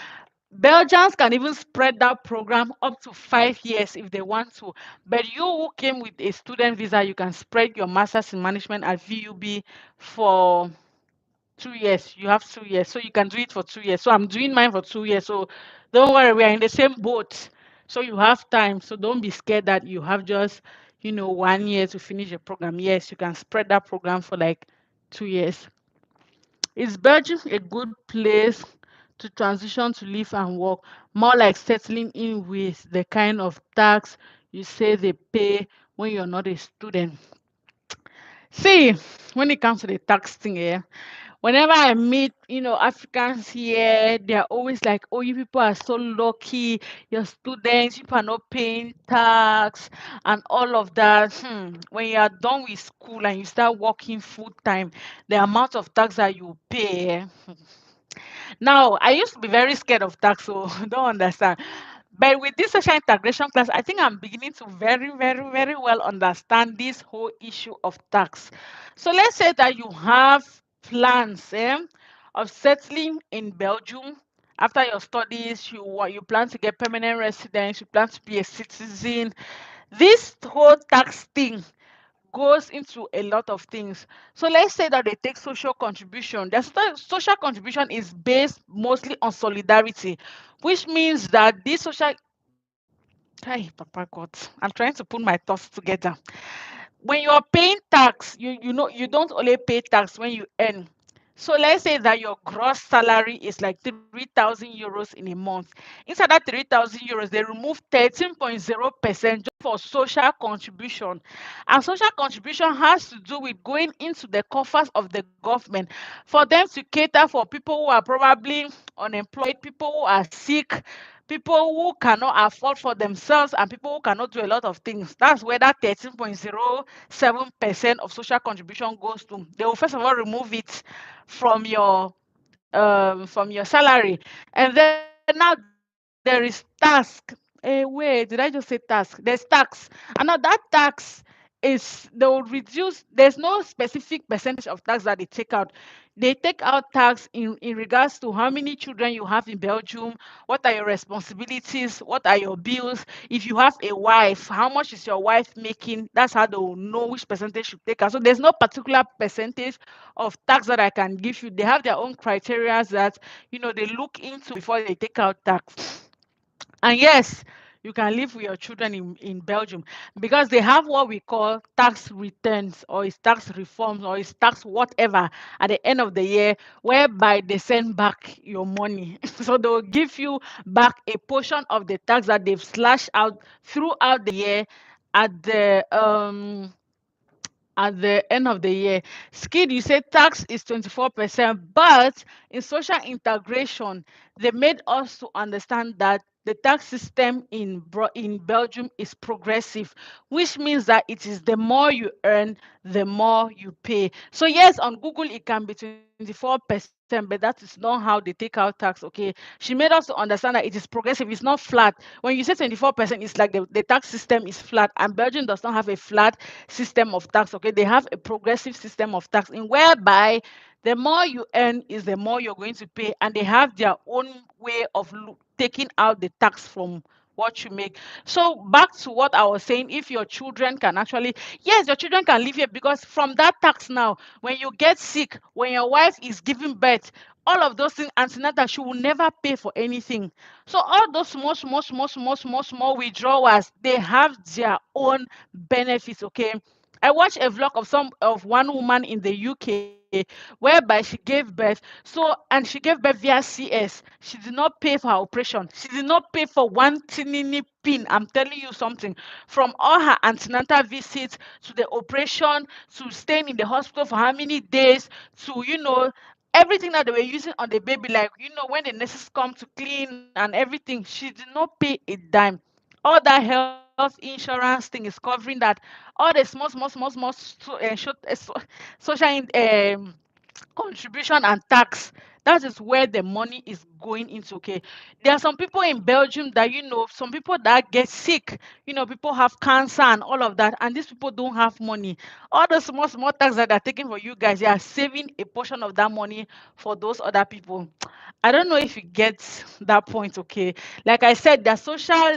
Belgians can even spread that program up to 5 years if they want to. But you who came with a student visa, you can spread your master's in management at VUB for 2 years. You have 2 years, so you can do it for 2 years. So I'm doing mine for 2 years. So don't worry, we are in the same boat. So you have time. So don't be scared that you have just 1 year to finish the program. Yes, you can spread that program for like 2 years. Is Belgium a good place to transition to live and work? More like settling in with the kind of tax you say they pay when you're not a student. See, when it comes to the tax thing, whenever I meet, Africans here, they're always like, oh, you people are so lucky. You're students, you people are not paying tax and all of that. When you are done with school and you start working full time, the amount of tax that you pay. Now, I used to be very scared of tax, so don't understand. But with this social integration class, I think I'm beginning to very, very, very well understand this whole issue of tax. So let's say that you have plans of settling in Belgium. After your studies, you plan to get permanent residence, you plan to be a citizen. This whole tax thing goes into a lot of things. So let's say that they take social contribution. Their social contribution is based mostly on solidarity, which means that this social. Hey, Papa God, I'm trying to put my thoughts together. When you're paying tax, you don't only pay tax when you earn. So let's say that your gross salary is like 3,000 euros in a month. Inside that 3,000 euros, they remove 13.0% just for social contribution. And social contribution has to do with going into the coffers of the government for them to cater for people who are probably unemployed, people who are sick, people who cannot afford for themselves, and people who cannot do a lot of things. That's where that 13.07% of social contribution goes to. They will first of all remove it from your salary, and then now there is tax. Wait, did I just say tax? There's tax, and now that tax is they will reduce. There's no specific percentage of tax that they take out. They take out tax in regards to how many children you have in Belgium, what are your responsibilities, what are your bills. If you have a wife, how much is your wife making? That's how they will know which percentage you take out. So there's no particular percentage of tax that I can give you. They have their own criteria that they look into before they take out tax. And yes, you can live with your children in Belgium because they have what we call tax returns, or is tax reforms, or is tax whatever at the end of the year, whereby they send back your money. So they will give you back a portion of the tax that they've slashed out throughout the year at the end of the year. Skid, you said tax is 24%, but in social integration, they made us to understand that the tax system in Belgium is progressive, which means that it is the more you earn, the more you pay. So yes, on Google it can be 24%, but that is not how they take out tax. Okay, she made us to understand that it is progressive, it's not flat. When you say 24%, it's like the tax system is flat, and Belgium does not have a flat system of tax. Okay, they have a progressive system of tax, in whereby the more you earn is the more you're going to pay, and they have their own way of taking out the tax from what you make. So back to what I was saying, if your children can actually, yes, your children can live here, because from that tax now, when you get sick, when your wife is giving birth, all of those things, antenatal, she will never pay for anything. So all those small withdrawals, they have their own benefits. Okay, I watched a vlog of one woman in the UK whereby she gave birth. So, and she gave birth via CS. She did not pay for her operation. She did not pay for one tiny pin. I'm telling you something. From all her antenatal visits to the operation to staying in the hospital for how many days to everything that they were using on the baby, like when the nurses come to clean and everything, she did not pay a dime. All that health insurance thing is covering that. All the social contribution and tax, that is where the money is going into. Okay, there are some people in Belgium that some people that get sick, people have cancer and all of that, and these people don't have money. All the small tax that are taking for you guys, they are saving a portion of that money for those other people. I don't know if you get that point. Okay, like I said, the social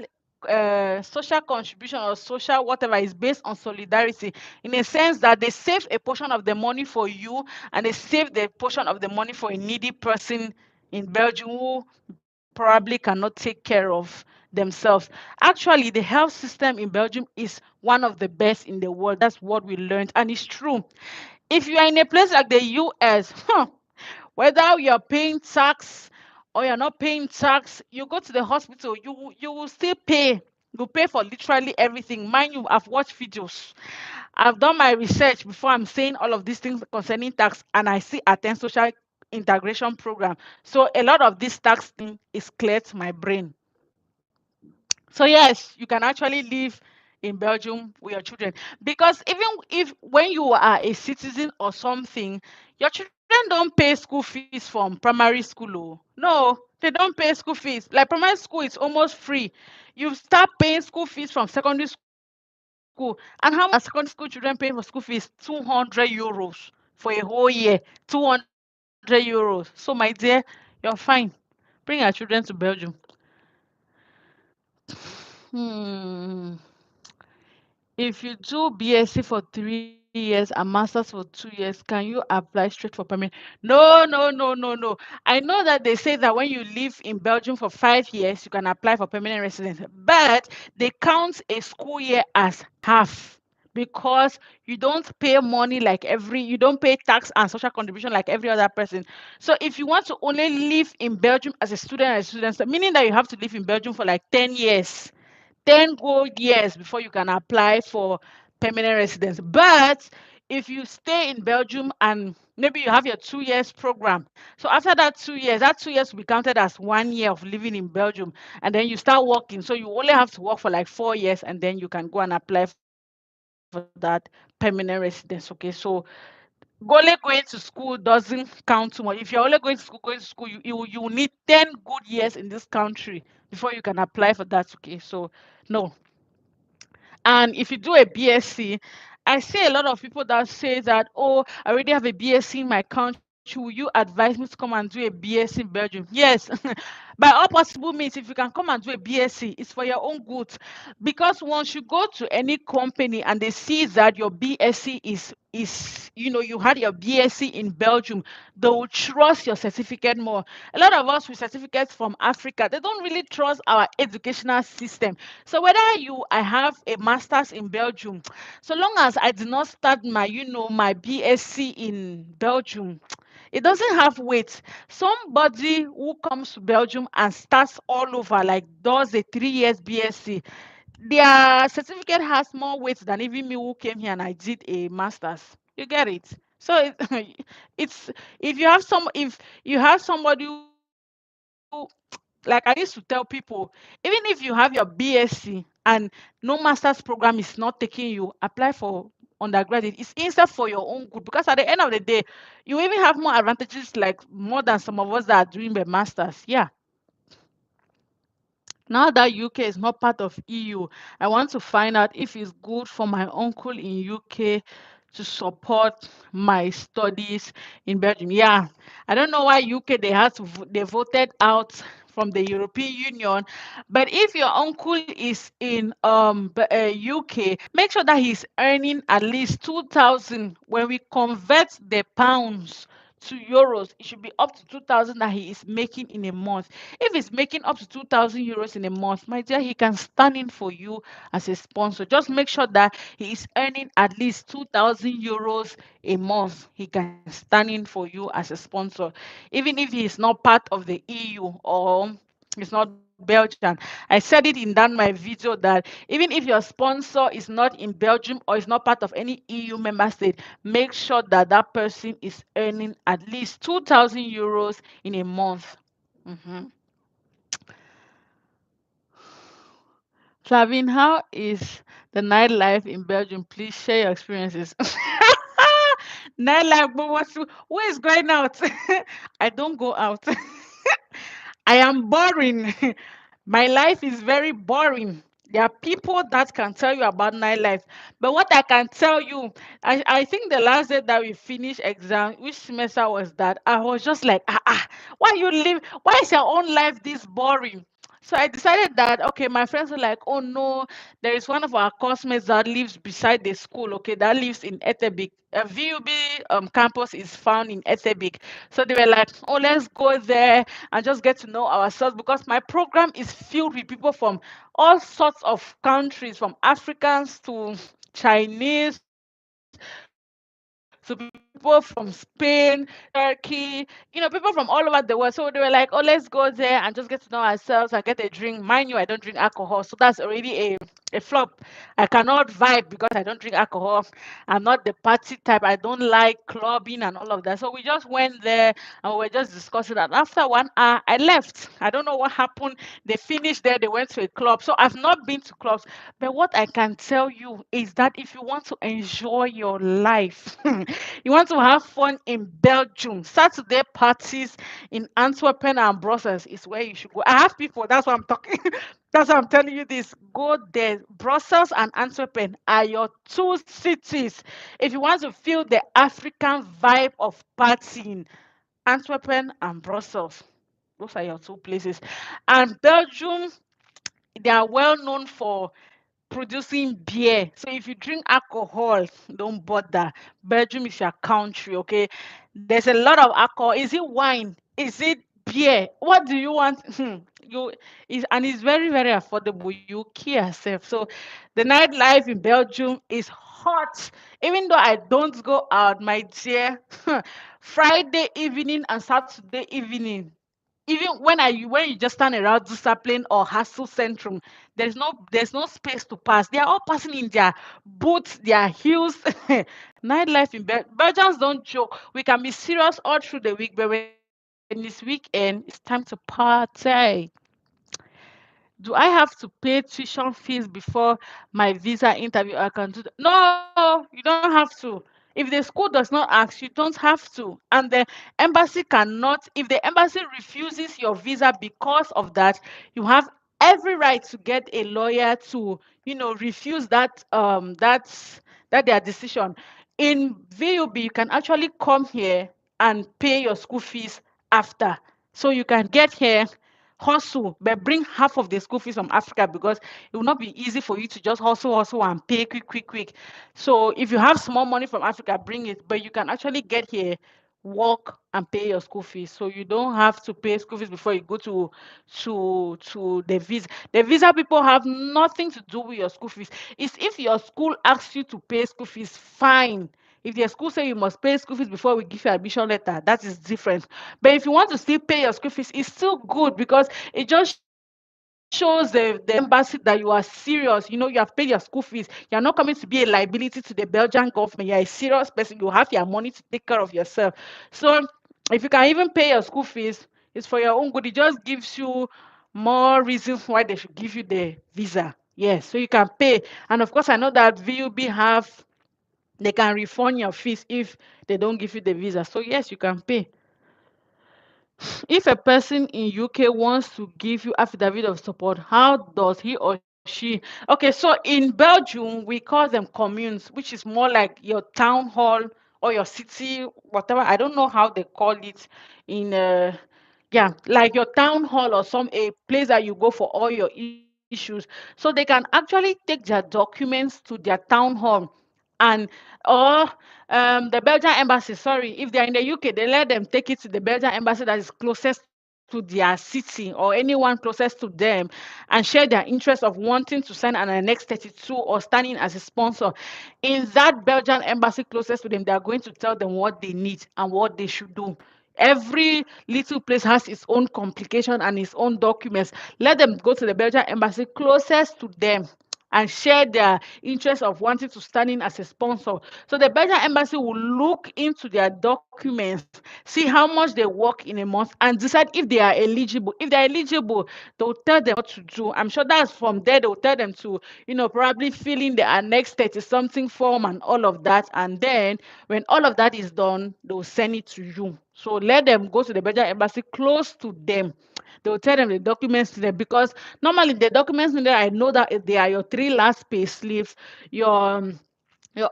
contribution or social whatever is based on solidarity, in a sense that they save a portion of the money for you, and they save the portion of the money for a needy person in Belgium who probably cannot take care of themselves. Actually, the health system in Belgium is one of the best in the world. That's what we learned, and it's true. If you are in a place like the US, whether you're paying tax or you're not paying tax, you go to the hospital, you will still pay. You pay for literally everything. Mind you, I've watched videos. I've done my research before I'm saying all of these things concerning tax, and I see attend social integration program. So a lot of this tax thing is clear to my brain. So yes, you can actually live in Belgium with your children, because even if when you are a citizen or something, your children don't pay school fees from primary school. Oh. No, they don't pay school fees. Like primary school, it's almost free. You start paying school fees from secondary school. And how much are secondary school children paying for school fees? 200 euros for a whole year. 200 euros. So my dear, you're fine. Bring your children to Belgium. Hmm. If you do BSc for 3 years and masters for 2 years, can you apply straight for permanent? No, no, no, no, no. I know that they say that when you live in Belgium for 5 years, you can apply for permanent residence, but they count a school year as half, because you don't pay money like you don't pay tax and social contribution like every other person. So if you want to only live in Belgium as a student, so meaning that you have to live in Belgium for like 10 years, 10 good years before you can apply for permanent residence. But if you stay in Belgium and maybe you have your 2 years program, so after that 2 years will be counted as 1 year of living in Belgium, and then you start working. So you only have to work for like 4 years, and then you can go and apply for that permanent residence. Okay, so only going to school doesn't count too much. If you're only going to school, you will need 10 good years in this country before you can apply for that. Okay, so no. And if you do a BSc, I see a lot of people that say that, oh, I already have a BSc in my country. Will you advise me to come and do a BSc in Belgium? Yes. By all possible means, if you can come and do a BSc, it's for your own good. Because once you go to any company and they see that your BSc is you had your BSc in Belgium, they will trust your certificate more. A lot of us with certificates from Africa, they don't really trust our educational system. So whether I have a master's in Belgium, so long as I did not start my BSc in Belgium, it doesn't have weight. Somebody who comes to Belgium and starts all over, like does a 3 years BSc, their certificate has more weight than even me who came here and I did a master's. You get it? So it's if you have somebody who, like I used to tell people, even if you have your BSc and no master's program is not taking you, apply for undergraduate. It's easier for your own good, because at the end of the day, you even have more advantages, like more than some of us that are doing the masters. Yeah. Now that UK is not part of EU, I want to find out if it's good for my uncle in UK to support my studies in Belgium. Yeah, I don't know why UK they voted out from the European Union, but if your uncle is in UK, make sure that he's earning at least 2,000. When we convert the pounds to euros, it should be up to 2,000 that he is making in a month. If he's making up to 2,000 euros in a month, my dear, he can stand in for you as a sponsor. Just make sure that he is earning at least 2,000 euros a month. He can stand in for you as a sponsor, even if he is not part of the EU or it's not Belgian. I said it in that my video that even if your sponsor is not in Belgium or is not part of any EU member state, make sure that that person is earning at least 2,000 euros in a month. Mhm. Flavin, how is the nightlife in Belgium? Please share your experiences. Nightlife, but who is going out? I don't go out. I am boring. My life is very boring. There are people that can tell you about nightlife. But what I can tell you, I think the last day that we finished exam, which semester was that? I was just like, why is your own life this boring? So I decided that, okay, my friends were like, oh no, there is one of our classmates that lives beside the school, okay, that lives in Etebik. A VUB campus is found in Etebik. So they were like, oh, let's go there and just get to know ourselves, because my program is filled with people from all sorts of countries, from Africans to Chinese to people from Spain, Turkey, people from all over the world. So they were like, oh, let's go there and just get to know ourselves and get a drink. Mind you, I don't drink alcohol, so that's already a flop. I cannot vibe because I don't drink alcohol. I'm not the party type. I don't like clubbing and all of that. So we just went there and we were just discussing that. After 1 hour, I left. I don't know what happened. They finished there, they went to a club. So I've not been to clubs. But what I can tell you is that if you want to enjoy your life, you want to have fun in Belgium, Saturday parties in Antwerp and Brussels is where you should go. I have people, that's why I'm talking. That's why I'm telling you this. Go there. Brussels and Antwerp are your two cities. If you want to feel the African vibe of partying, Antwerp and Brussels. Those are your two places. And Belgium, they are well known for producing beer. So if you drink alcohol, don't bother. Belgium is your country, okay? There's a lot of alcohol. Is it wine? Is it beer? What do you want? You is and it's very, very affordable. You kill yourself. So the nightlife in Belgium is hot. Even though I don't go out, my dear, Friday evening and Saturday evening, even when you just stand around discipline or hustle centrum, there's no space to pass. They are all passing in their boots, their heels. Nightlife in Belgians don't joke. We can be serious all through the week, but when it's weekend, it's time to party. Do I have to pay tuition fees before my visa interview? I can do that. No, you don't have to. If the school does not ask, you don't have to. And the embassy cannot, if the embassy refuses your visa because of that, you have every right to get a lawyer to, refuse that their decision. In VUB, you can actually come here and pay your school fees after. So you can get here, hustle, but bring half of the school fees from Africa, because it will not be easy for you to just hustle and pay quick, quick, quick. So if you have small money from Africa, bring it, but you can actually get here, work and pay your school fees. So you don't have to pay school fees before you go to the visa. The visa people have nothing to do with your school fees. It's if your school asks you to pay school fees, fine. If your school say you must pay school fees before we give you admission letter, that is different. But if you want to still pay your school fees, it's still good, because it just shows the embassy that you are serious. You have paid your school fees. You're not coming to be a liability to the Belgian government. You're a serious person. You have your money to take care of yourself. So if you can even pay your school fees, it's for your own good. It just gives you more reasons why they should give you the visa. Yes, so you can pay. And of course, I know that VUB have, they can refund your fees if they don't give you the visa. So yes, you can pay. If a person in UK wants to give you affidavit of support, how does he or she? Okay, so in Belgium, we call them communes, which is more like your town hall or your city, whatever. I don't know how they call it in yeah, like your town hall or some a place that you go for all your issues. So they can actually take their documents to their town hall, and or the Belgian embassy, sorry, if they're in the UK, they let them take it to the Belgian embassy that is closest to their city, or anyone closest to them, and share their interest of wanting to sign an annex 32 or standing as a sponsor. In that Belgian embassy closest to them, they are going to tell them what they need and what they should do. Every little place has its own complication and its own documents. Let them go to the Belgian embassy closest to them and share their interest of wanting to stand in as a sponsor. So the Belgian embassy will look into their documents, see how much they work in a month, and decide if they are eligible. If they're eligible, they'll tell them what to do. I'm sure that's from there they'll tell them to, probably fill in the annex 30 something form and all of that. And then when all of that is done, they'll send it to you. So let them go to the Belgian embassy close to them. They'll tell them the documents to them, because normally the documents in there, I know that they are your three last pay slips, your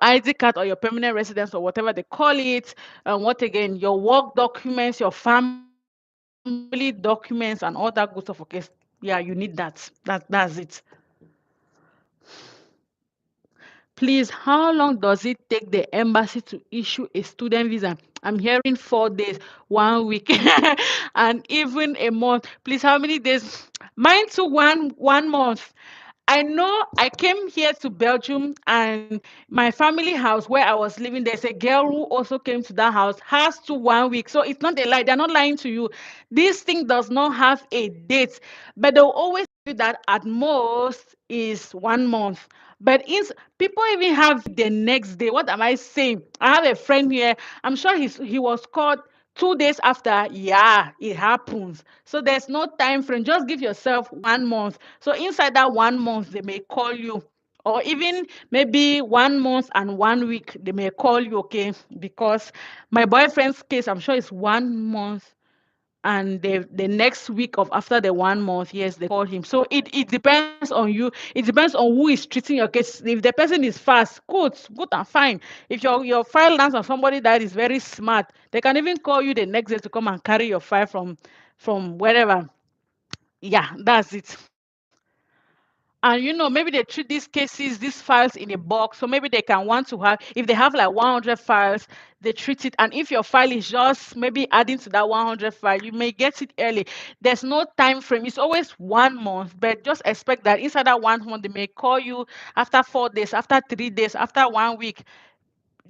ID card or your permanent residence or whatever they call it, and what again, your work documents, your family documents, and all that good stuff. Okay, yeah, you need that. That's it. Please, how long does it take the embassy to issue a student visa? I'm hearing 4 days, 1 week, and even a month. Please, how many days? Mine to one month. I know I came here to Belgium, and my family house where I was living, there's a girl who also came to that house, has to 1 week. So it's not a lie. They're not lying to you. This thing does not have a date, but they'll always tell you that at most is 1 month. But people even have the next day. What am I saying? I have a friend here. I'm sure he was called 2 days after. Yeah, it happens. So there's no time frame. Just give yourself 1 month. So inside that 1 month, they may call you. Or even maybe 1 month and 1 week, they may call you, okay? Because my boyfriend's case, I'm sure it's 1 month, and the next week of after the 1 month, yes, they call him. So it depends on you. It depends on who is treating your case. If the person is fast, good and fine. If your file lands on somebody that is very smart, they can even call you the next day to come and carry your file from wherever. Yeah, that's it. And maybe they treat these cases, these files in a box. So maybe they can want to have, if they have like 100 files, they treat it. And if your file is just maybe adding to that 100 file, you may get it early. There's no time frame. It's always 1 month, but just expect that inside that 1 month, they may call you after 4 days, after 3 days, after 1 week.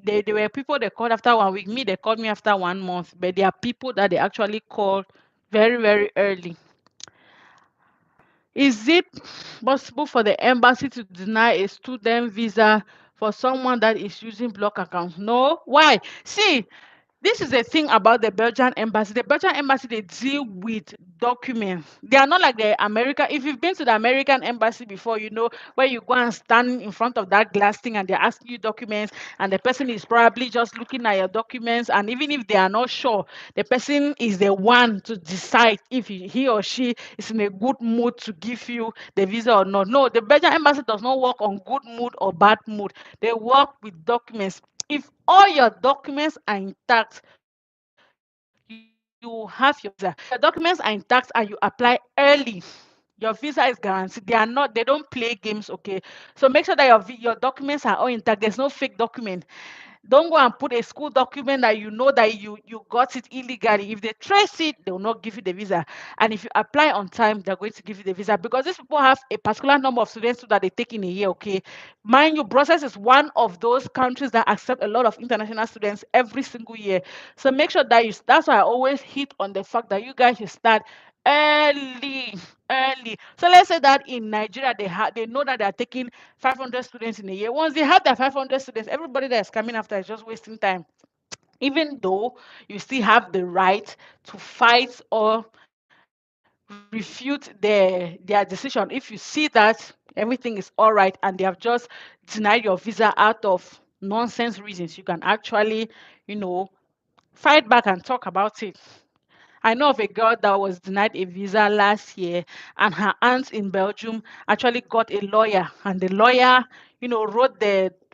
There were people they called after 1 week. Me, they called me after 1 month. But there are people that they actually called very, very early. Is it possible for the embassy to deny a student visa for someone that is using block accounts? No. Why? See, This is the thing about the Belgian embassy. The Belgian embassy, they deal with documents. They are not like the American. If you've been to the American embassy before, you know where you go and stand in front of that glass thing and they're asking you documents, and the person is probably just looking at your documents. And even if they are not sure, the person is the one to decide if he or she is in a good mood to give you the visa or not. No, the Belgian embassy does not work on good mood or bad mood. They work with documents. If all your documents are intact, you have your visa. If your documents are intact and you apply early, your visa is guaranteed. They don't play games, okay? So make sure that your documents are all intact. There's no fake document. Don't go and put a school document that you know that you got it illegally. If they trace it, they will not give you the visa. And if you apply on time, they're going to give you the visa, because these people have a particular number of students too that they take in a year. Okay, mind you, Brussels is one of those countries that accept a lot of international students every single year. So make sure that you. That's why I always hit on the fact that you guys should start early, early. So let's say that in Nigeria they know that they are taking 500 students in a year. Once they have their 500 students, everybody that is coming after is just wasting time. Even though you still have the right to fight or refute their decision. If you see that everything is all right and they have just denied your visa out of nonsense reasons, you can actually, you know, fight back and talk about it. I know of a girl that was denied a visa last year, and her aunt in Belgium actually got a lawyer, and the lawyer, wrote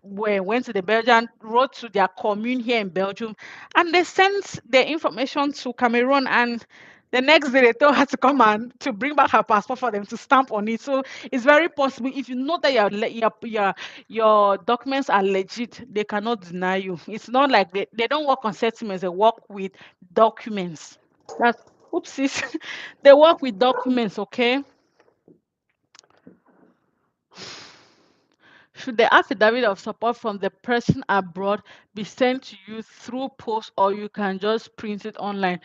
went to the Belgian, wrote to their commune here in Belgium, and they sent the information to Cameroon, and the next day they told her to come and to bring back her passport for them to stamp on it. So it's very possible, if you know that your documents are legit, they cannot deny you. It's not like they don't work on settlements, they work with documents. That's oopsies. They work with documents, okay? Should the affidavit of support from the person abroad be sent to you through post, or you can just print it online?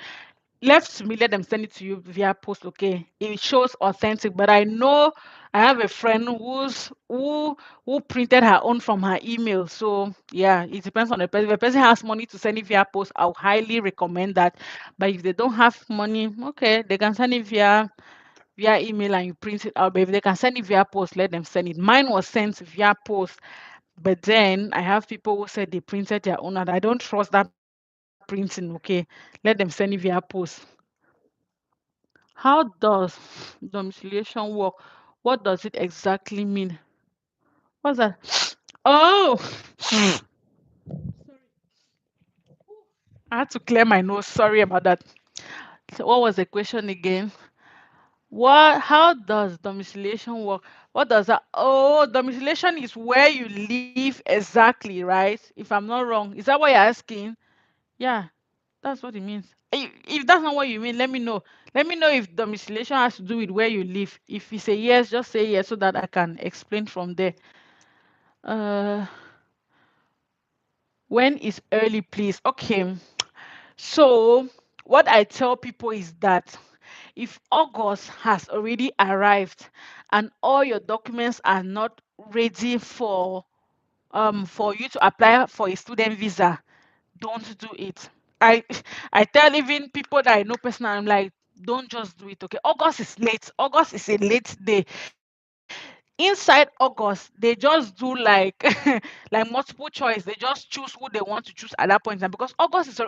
Left to me, let them send it to you via post, okay? It shows authentic, but I know I have a friend who printed her own from her email. So yeah, it depends on the person. If the person has money to send it via post, I'll highly recommend that. But if they don't have money, okay, they can send it via email and you print it out. But if they can send it via post, let them send it. Mine was sent via post, but then I have people who said they printed their own, and I don't trust that printing. Okay, let them send it via post. How does domiciliation work? What does it exactly mean? What's that? Oh, I had to clear my nose. Sorry about that. So what was the question again? What? How does domiciliation work? What does that? Oh, domiciliation is where you live exactly, right? If I'm not wrong, is that what you're asking? Yeah, that's what it means. If that's not what you mean, let me know. Let me know if domiciliation has to do with where you live. If you say yes, just say yes so that I can explain from there. Uh, when is early, please? Okay. So, what I tell people is that if August has already arrived and all your documents are not ready for you to apply for a student visa, don't do it. I I tell even people that I know personally, I'm like, don't just do it. Okay, August is late. August is a late day. Inside August, they just do like like multiple choice. They just choose who they want to choose at that point in time, because August is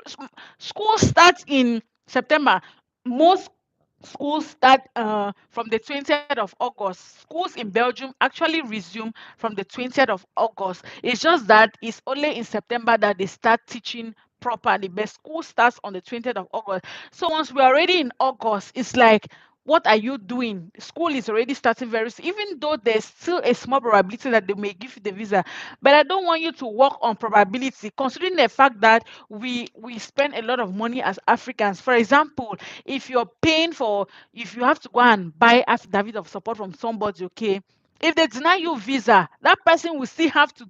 school starts in September. Most schools start from the 20th of August. Schools in Belgium actually resume from the 20th of August. It's just that it's only in September that they start teaching properly. But school starts on the 20th of August. So once we're already in August, it's like, what are you doing? School is already starting very soon, even though there's still a small probability that they may give you the visa. But I don't want you to work on probability, considering the fact that we spend a lot of money as Africans. For example, if you're paying for, if you have to go and buy affidavit of support from somebody, okay, if they deny you visa, that person will still have to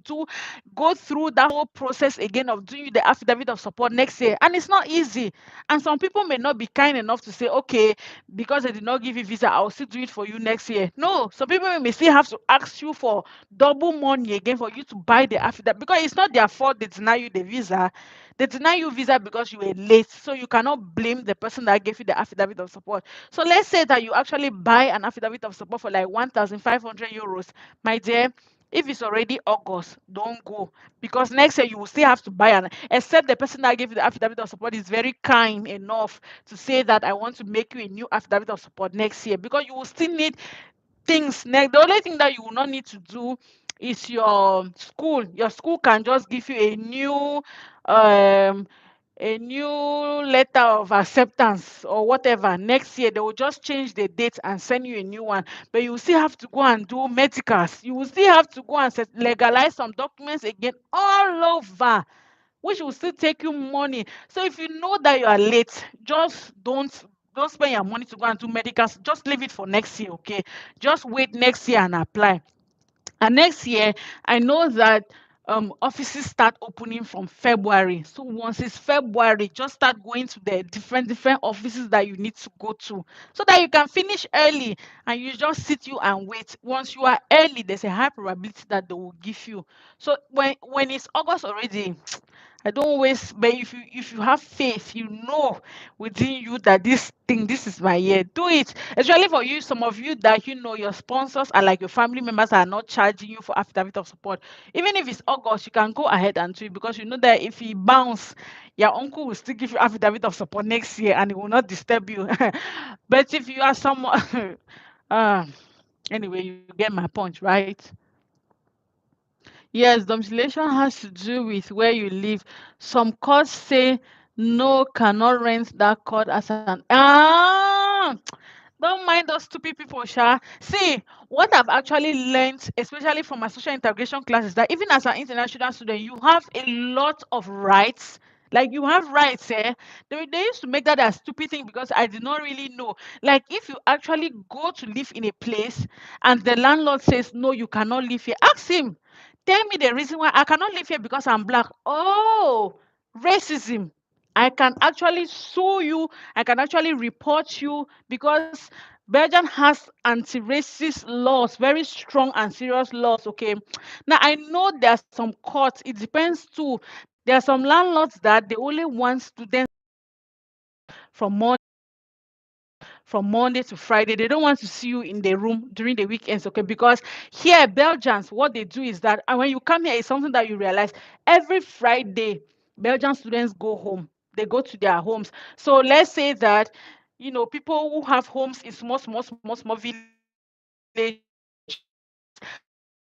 go through that whole process again of doing the affidavit of support next year, and it's not easy. And some people may not be kind enough to say, okay, because they did not give you visa, I'll still do it for you next year. No, some people may still have to ask you for double money again for you to buy the affidavit, because it's not their fault they deny you the visa. They deny you visa because you were late. So you cannot blame the person that gave you the affidavit of support. So let's say that you actually buy an affidavit of support for like 1,500 euros. My dear, if it's already August, don't go, because next year you will still have to buy an, except the person that gave you the affidavit of support is very kind enough to say that I want to make you a new affidavit of support next year, because you will still need things. The only thing that you will not need to do is your school. Your school can just give you um a new letter of acceptance or whatever. Next year they will just change the date and send you a new one, but you will still have to go and do medicals. You will still have to go and legalize some documents again all over, which will still take you money. So if you know that you are late, just don't spend your money to go and do medicals. Just leave it for next year, okay? Just wait next year and apply. And next year, I know that offices start opening from February. So once it's February, just start going to the different offices that you need to go to, so that you can finish early, and you just sit you and wait. Once you are early, there's a high probability that they will give you. So when it's August already, I don't waste. But if you have faith, you know within you that this is my year. Do it. Especially for you, some of you that you know your sponsors are like your family members are not charging you for affidavit of support. Even if it's August, you can go ahead and do it, because you know that if he bounce, your uncle will still give you affidavit of support next year and it will not disturb you. But if you are someone, uh, anyway, you get my point, right? Yes, domiciliation has to do with where you live. Some courts say no, cannot rent that court as an don't mind those stupid people, Sha. See, what I've actually learned, especially from my social integration class, is that even as an international student, you have a lot of rights. Like you have rights, eh? They used to make that a stupid thing because I did not really know. Like if you actually go to live in a place and the landlord says no, you cannot live here, ask him. Tell me the reason why I cannot live here because I'm black. Oh, racism. I can actually sue you. I can actually report you because Belgium has anti-racist laws, very strong and serious laws. Okay. Now I know there are some courts. It depends too. There are some landlords that they only want students from Monday to Friday. They don't want to see you in the room during the weekends, okay? Because here, Belgians, what they do is that, and when you come here, it's something that you realize every Friday, Belgian students go home. They go to their homes. So let's say that, people who have homes in small villages,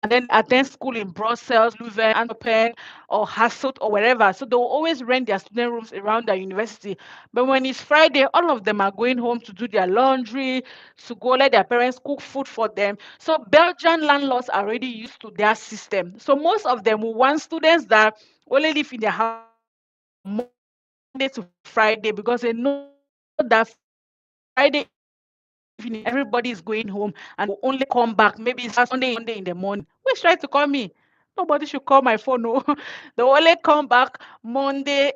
and then they attend school in Brussels, Leuven, Antwerpen, or Hasselt, or wherever. So they will always rent their student rooms around their university. But when it's Friday, all of them are going home to do their laundry, to go let their parents cook food for them. So Belgian landlords are already used to their system. So most of them will want students that only live in their house from Monday to Friday, because they know that Friday evening everybody is going home and they will only come back. Maybe it's Saturday, Sunday in the morning. Who is trying to call me? Nobody should call my phone. No. They will only come back Monday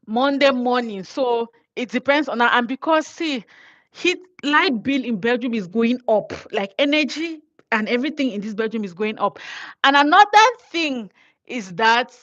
morning. So it depends on that. And because see, heat light bill in Belgium is going up, like energy and everything in this Belgium is going up. And another thing is that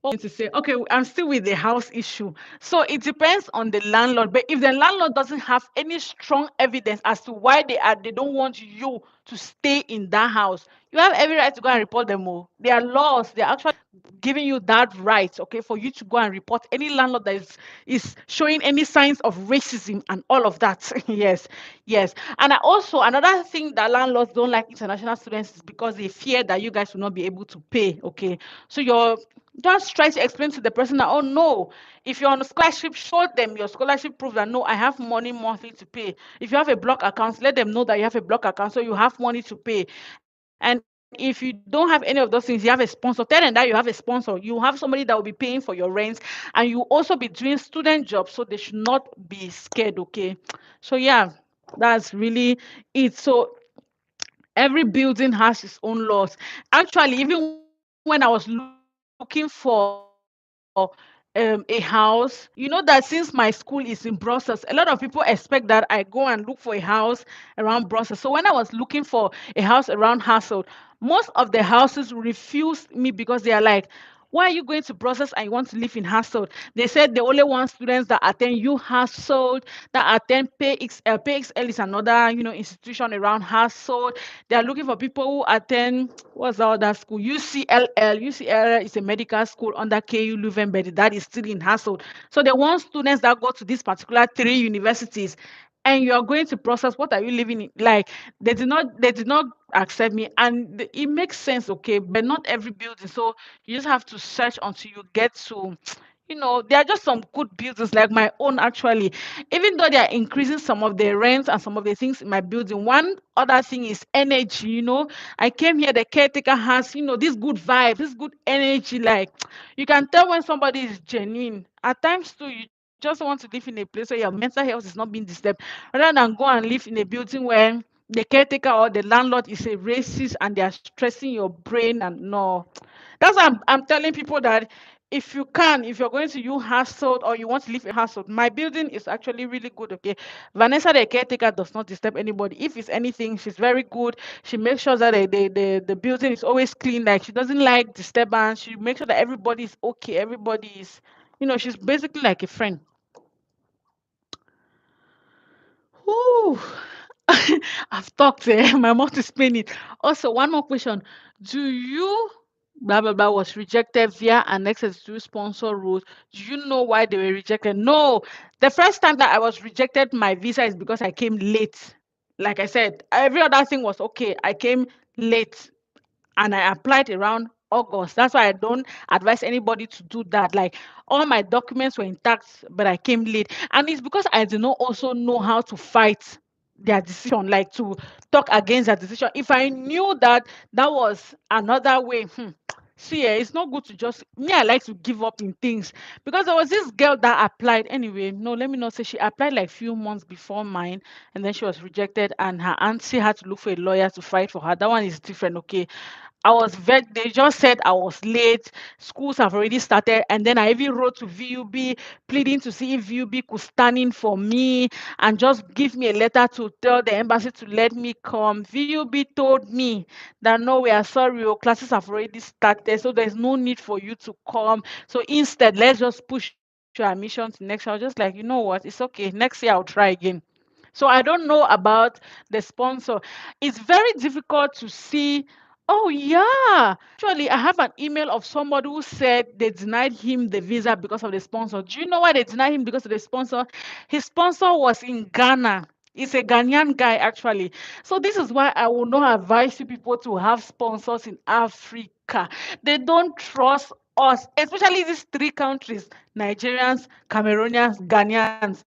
what was I going to say? Okay, I'm still with the house issue. So it depends on the landlord. But if the landlord doesn't have any strong evidence as to why they don't want you to stay in that house, you have every right to go and report them all. There are laws, they're actually giving you that right, okay, for you to go and report any landlord that is showing any signs of racism and all of that. Yes, yes. And I also, another thing that landlords don't like international students is because they fear that you guys will not be able to pay, okay? So you're just try to explain to the person that, oh no, if you're on a scholarship, show them your scholarship proof that no, I have money monthly to pay. If you have a block account, let them know that you have a block account, so you have money to pay. And if you don't have any of those things, you have a sponsor. Tell them that you have a sponsor. You have somebody that will be paying for your rent, and you also be doing student jobs, so they should not be scared, okay? So yeah, that's really it. So every building has its own laws. Actually, even when I was looking for a house, that since my school is in Brussels, a lot of people expect that I go and look for a house around Brussels. So when I was looking for a house around Hasselt, most of the houses refused me because they are like, Why are you going to Brussels and you want to live in Hasselt? They said they only want students that attend U Hasselt, that attend PXL is another, institution around Hasselt. They are looking for people who attend, what's the other school? UCLL. UCLL is a medical school under KU Leuven, but that is still in Hasselt. So they want students that go to these particular three universities, and you're going to process, what are you living in? Like, they did not accept me, and it makes sense, okay, but not every building. So you just have to search until you get to, there are just some good buildings like my own, actually. Even though they are increasing some of the rents and some of the things in my building, one other thing is energy. I came here, the caretaker has, this good vibe, this good energy. Like, you can tell when somebody is genuine. At times too, you just want to live in a place where your mental health is not being disturbed, rather than go and live in a building where the caretaker or the landlord is a racist and they are stressing your brain. And no, that's why I'm telling people that if you're going to use household or you want to live a household, my building is actually really good, okay. Vanessa, the caretaker, does not disturb anybody. If it's anything, she's very good. She makes sure that the building is always clean. Like, she doesn't like disturbance. She makes sure that everybody is okay, everybody is, she's basically like a friend. Whew. I've talked. My mouth is paining. Also, one more question. Do you blah blah blah was rejected via an XS2 sponsor route? Do you know why they were rejected? No. The first time that I was rejected my visa is because I came late. Like I said, every other thing was okay. I came late and I applied around August. That's why I don't advise anybody to do that. Like, all my documents were intact, but I came late. And it's because I did not also know how to fight their decision, like to talk against their decision. If I knew that that was another way, see, it's not good to just me. I like to give up in things, because there was this girl that applied. Anyway, no, let me not say, she applied like few months before mine, and then she was rejected, and her auntie had to look for a lawyer to fight for her. That one is different, okay. They just said I was late. Schools have already started. And then I even wrote to VUB pleading to see if VUB could stand in for me and just give me a letter to tell the embassy to let me come. VUB told me that no, we are sorry, your classes have already started, so there's no need for you to come. So instead, let's just push your admission to next year. I was just like, you know what? It's okay. Next year I'll try again. So I don't know about the sponsor. It's very difficult to see. Oh, yeah. Actually, I have an email of somebody who said they denied him the visa because of the sponsor. Do you know why they denied him because of the sponsor? His sponsor was in Ghana. He's a Ghanaian guy, actually. So this is why I will not advise you people to have sponsors in Africa. They don't trust us, especially these three countries: Nigerians, Cameroonians, Ghanaians.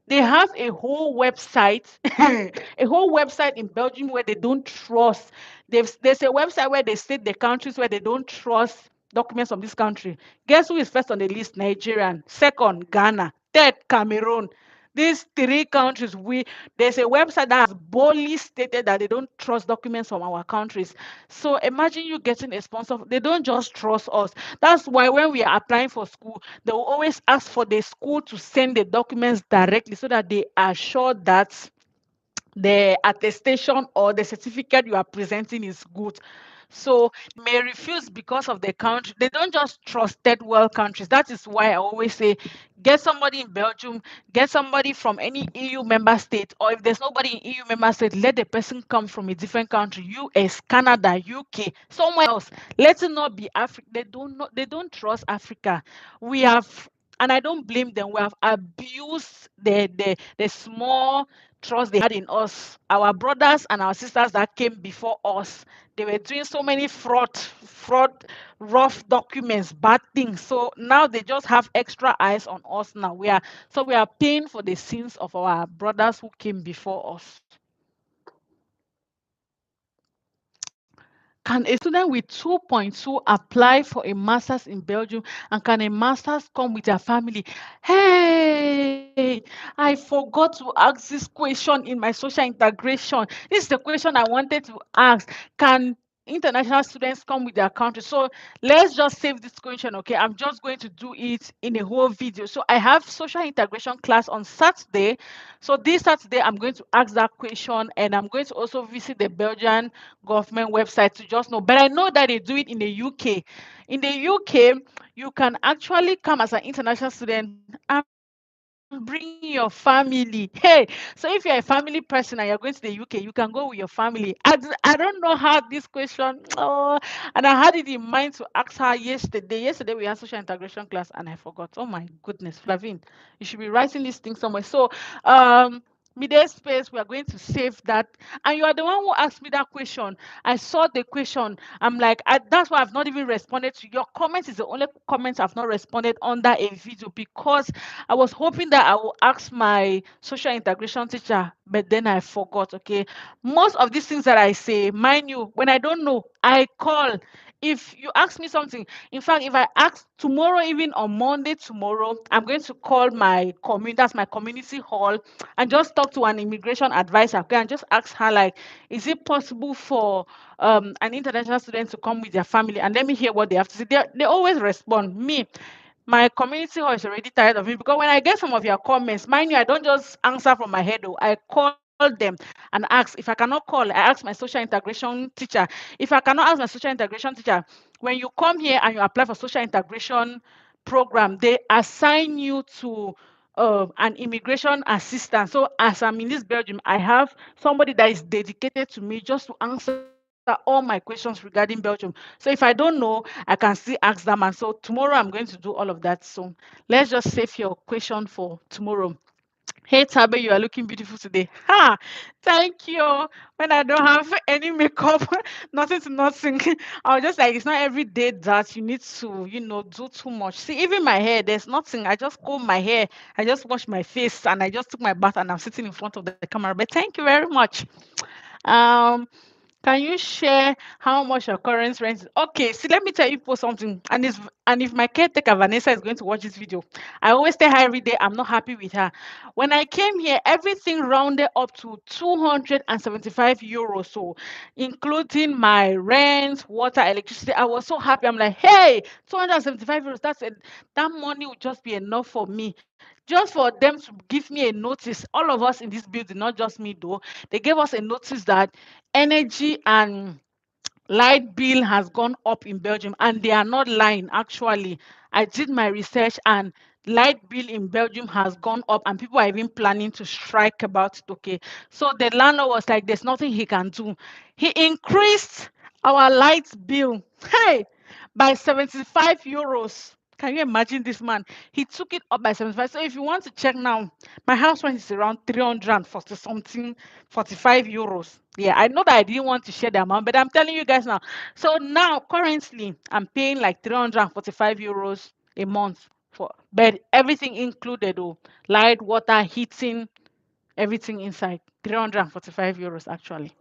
They have a whole website, a whole website in Belgium where they don't trust. There's a website where they state the countries where they don't trust documents from this country. Guess who is first on the list? Nigerian. Second, Ghana. Third, Cameroon. These three countries, there's a website that has boldly stated that they don't trust documents from our countries. So imagine you getting a sponsor. They don't just trust us. That's why when we are applying for school, they will always ask for the school to send the documents directly, so that they are sure that the attestation or the certificate you are presenting is good. So may refuse because of the country. They don't just trust third world countries. That is why I always say, get somebody in Belgium, get somebody from any EU member state, or if there's nobody in EU member state, let the person come from a different country, US, Canada, UK, somewhere else. Let it not be Africa. They don't trust Africa. We have, and I don't blame them, we have abused the small trust they had in us. Our brothers and our sisters that came before us, they were doing so many fraud, rough documents, bad things. So now they just have extra eyes on us now. We are paying for the sins of our brothers who came before us. Can a student with 2.2 apply for a master's in Belgium, and can a master's come with their family? Hey, I forgot to ask this question in my social integration. This is the question I wanted to ask. Can international students come with their country. So let's just save this question, okay? I'm just going to do it in a whole video. So I have social integration class on Saturday. So this Saturday, I'm going to ask that question, and I'm going to also visit the Belgian government website to just know. But I know that they do it in the UK. In the UK, you can actually come as an international student and bring your family. Hey, so if you're a family person and you're going to the UK, you can go with your family. I don't know how this question, and I had it in mind to ask her yesterday. Yesterday we had social integration class and I forgot. Oh my goodness, Flavine, you should be writing this thing somewhere. So, media space, we are going to save that. And you are the one who asked me that question. I saw the question. I'm like, that's why I've not even responded to your comment. Is the only comment I've not responded under a video, because I was hoping that I will ask my social integration teacher, but then I forgot. Okay, most of these things that I say, mind you, when I don't know, I call. If you ask me something, in fact, if I ask tomorrow, even on Monday tomorrow, I'm going to call my community, that's my community hall, and just talk to an immigration advisor, okay, and just ask her, like, is it possible for an international student to come with their family? And let me hear what they have to say. They always respond. Me, my community hall is already tired of it, because when I get some of your comments, mind you, I don't just answer from my head. Oh, I call them and ask. If I cannot call, I ask my social integration teacher. If I cannot ask my social integration teacher, when you come here and you apply for social integration program, they assign you to an immigration assistant. So as I'm in this Belgium, I have somebody that is dedicated to me just to answer all my questions regarding Belgium. So if I don't know, I can still ask them. And so tomorrow I'm going to do all of that. So let's just save your question for tomorrow. Hey Tabe, you are looking beautiful today. Ha! Thank you. When I don't have any makeup, nothing to nothing, I was just like, it's not every day that you need to, do too much. See, even my hair, there's nothing. I just comb my hair, I just wash my face, and I just took my bath, and I'm sitting in front of the camera. But thank you very much. Um, can you share how much your current rent is? Okay, see, let me tell you for something. And if my caretaker Vanessa is going to watch this video, I always tell her every day I'm not happy with her. When I came here, everything rounded up to 275 euros, so including my rent, water, electricity. I was so happy. I'm like, hey, 275 euros. That money would just be enough for me. Just for them to give me a notice, all of us in this building, not just me though, they gave us a notice that energy and light bill has gone up in Belgium, and they are not lying. Actually, I did my research, and light bill in Belgium has gone up, and people are even planning to strike about it. Okay, so the landlord was like, "There's nothing he can do." He increased our light bill, hey, by 75 euros. Can you imagine this man? He took it up by 75. So if you want to check now, my house rent is around 340 something, 45 euros. Yeah, I know that I didn't want to share the amount, but I'm telling you guys now. So now, currently, I'm paying like 345 euros a month for, but everything included, oh, light, water, heating, everything inside. 345 euros actually.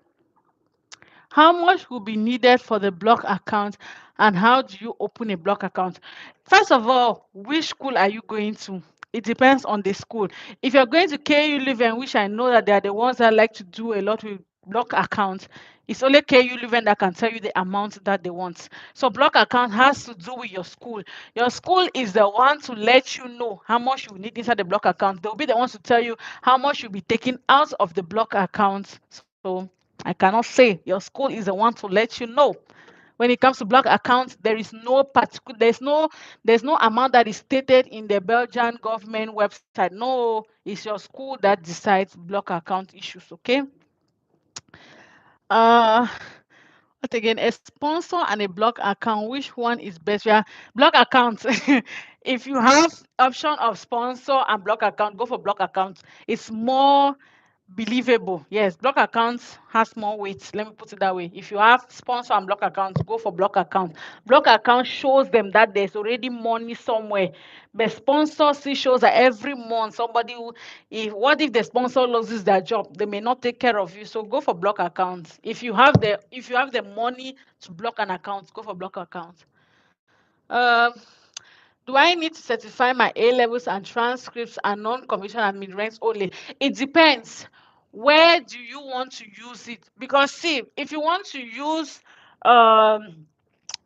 How much will be needed for the block account, and how do you open a block account? First of all, which school are you going to? It depends on the school. If you're going to KU Leuven, which I know that they are the ones that like to do a lot with block accounts, it's only KU Leuven that can tell you the amount that they want. So block account has to do with your school. Your school is the one to let you know how much you need inside the block account. They'll be the ones to tell you how much you'll be taking out of the block account. So I cannot say your school is the one to let you know. When it comes to block accounts, there is no particular, there's no amount that is stated in the Belgian government website. No, it's your school that decides block account issues. Okay. Uh, what again? A sponsor and a block account. Which one is best? Yeah, block account. If you have option of sponsor and block account, go for block account. It's more believable. Yes, block accounts has more weight. Let me put it that way. If you have sponsor and block accounts, go for block account. Block account shows them that there's already money somewhere. But sponsor still shows that every month somebody who, if what if the sponsor loses their job, they may not take care of you. So go for block accounts. If you have the money to block an account, go for block account. Um, do I need to certify my A levels and transcripts and non-commissioned admin only? It depends. Where do you want to use it? Because see, if you want to use um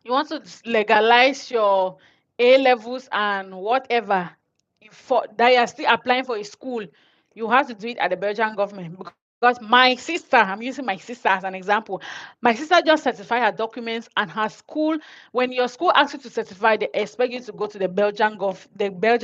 you want to legalize your A levels and whatever for that you are still applying for a school, you have to do it at the Belgian government. Because my sister, I'm using my sister as an example, my sister just certified her documents, and her school, when your school asks you to certify, they expect you to go to the Belgian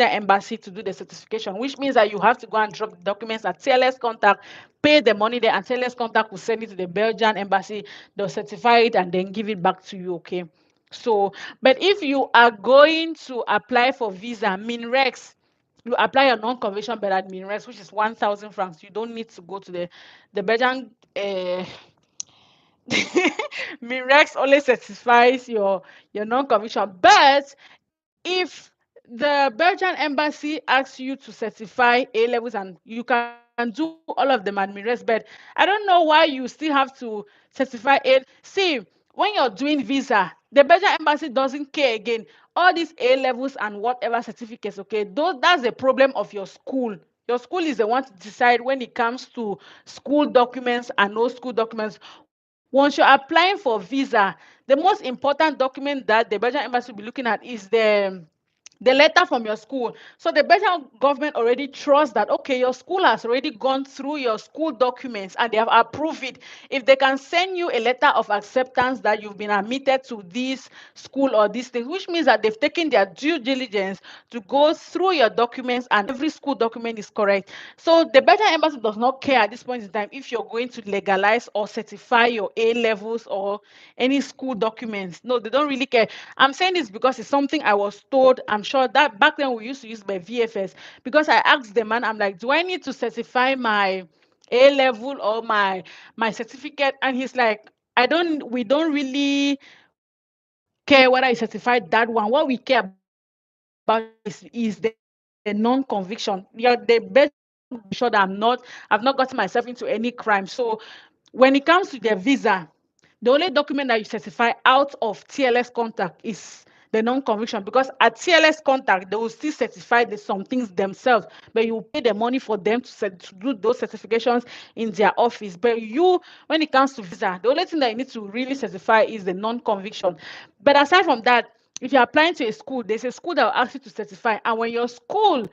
embassy to do the certification, which means that you have to go and drop the documents at TLS contact, pay the money there, and TLS contact will send it to the Belgian embassy. They'll certify it and then give it back to you. Okay. So, but if you are going to apply for visa, MINREX, you apply your non-convention but at MINREX, which is 1,000 francs. You don't need to go to the Belgian. MINREX only certifies your non-convention. But if the Belgian embassy asks you to certify A levels, and you can do all of them at MINREX, but I don't know why you still have to certify A. See, when you're doing visa, the Belgian embassy doesn't care again. All these A levels and whatever certificates, okay, that's the problem of your school. Your school is the one to decide when it comes to school documents and no school documents. Once you're applying for visa, the most important document that the Belgian embassy will be looking at is the letter from your school. So the Belgian government already trusts that, okay, your school has already gone through your school documents and they have approved it. If they can send you a letter of acceptance that you've been admitted to this school or this thing, which means that they've taken their due diligence to go through your documents and every school document is correct. So the Belgian embassy does not care at this point in time if you're going to legalize or certify your A levels or any school documents. No, they don't really care. I'm saying this because it's something I was told. I'm sure that back then we used to use my VFS, because I asked the man, I'm like, do I need to certify my A level or my certificate? And he's like, we don't really care whether you certified that one. What we care about is the non-conviction. The Belgian government will be sure that I've not gotten myself into any crime. So when it comes to the visa, the only document that you certify out of TLS contact is the non-conviction, because at TLS contact they will still certify some things themselves, but you pay the money for them to do those certifications in their office. But when it comes to visa, the only thing that you need to really certify is the non-conviction. But aside from that, if you're applying to a school, there's a school that will ask you to certify, and when your school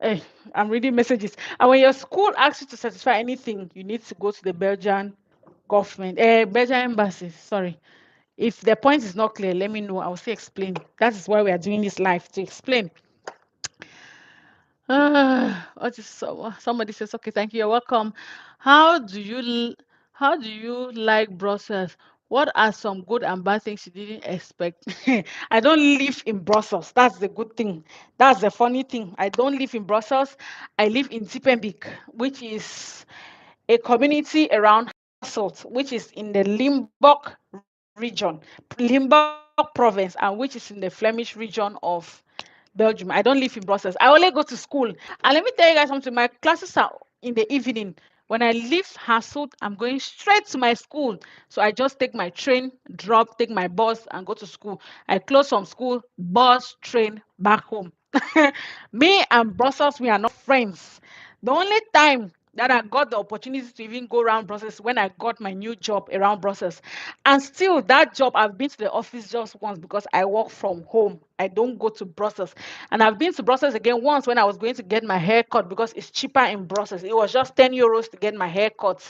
eh, I'm reading messages. And when your school asks you to certify anything, you need to go to the Belgian government, Belgian embassy. Sorry. If the point is not clear, let me know. I will still explain. That is why we are doing this live, to explain. Somebody says, okay, thank you, you're welcome. How do you like Brussels? What are some good and bad things you didn't expect? I don't live in Brussels. That's the good thing. That's the funny thing. I don't live in Brussels. I live in Diepenbeek, which is a community around Hasselt, which is in the Limburg region, Limburg province, and which is in the Flemish region of Belgium. I don't live in Brussels. I only go to school. And let me tell you guys something. My classes are in the evening. When I leave Hasselt, I'm going straight to my school. So I just take my train, take my bus, and go to school. I close from school, bus, train, back home. Me and Brussels, we are not friends. The only time that I got the opportunity to even go around Brussels when I got my new job around Brussels. And still, that job, I've been to the office just once because I work from home. I don't go to Brussels. And I've been to Brussels again once when I was going to get my hair cut because it's cheaper in Brussels. It was just 10 euros to get my hair cut.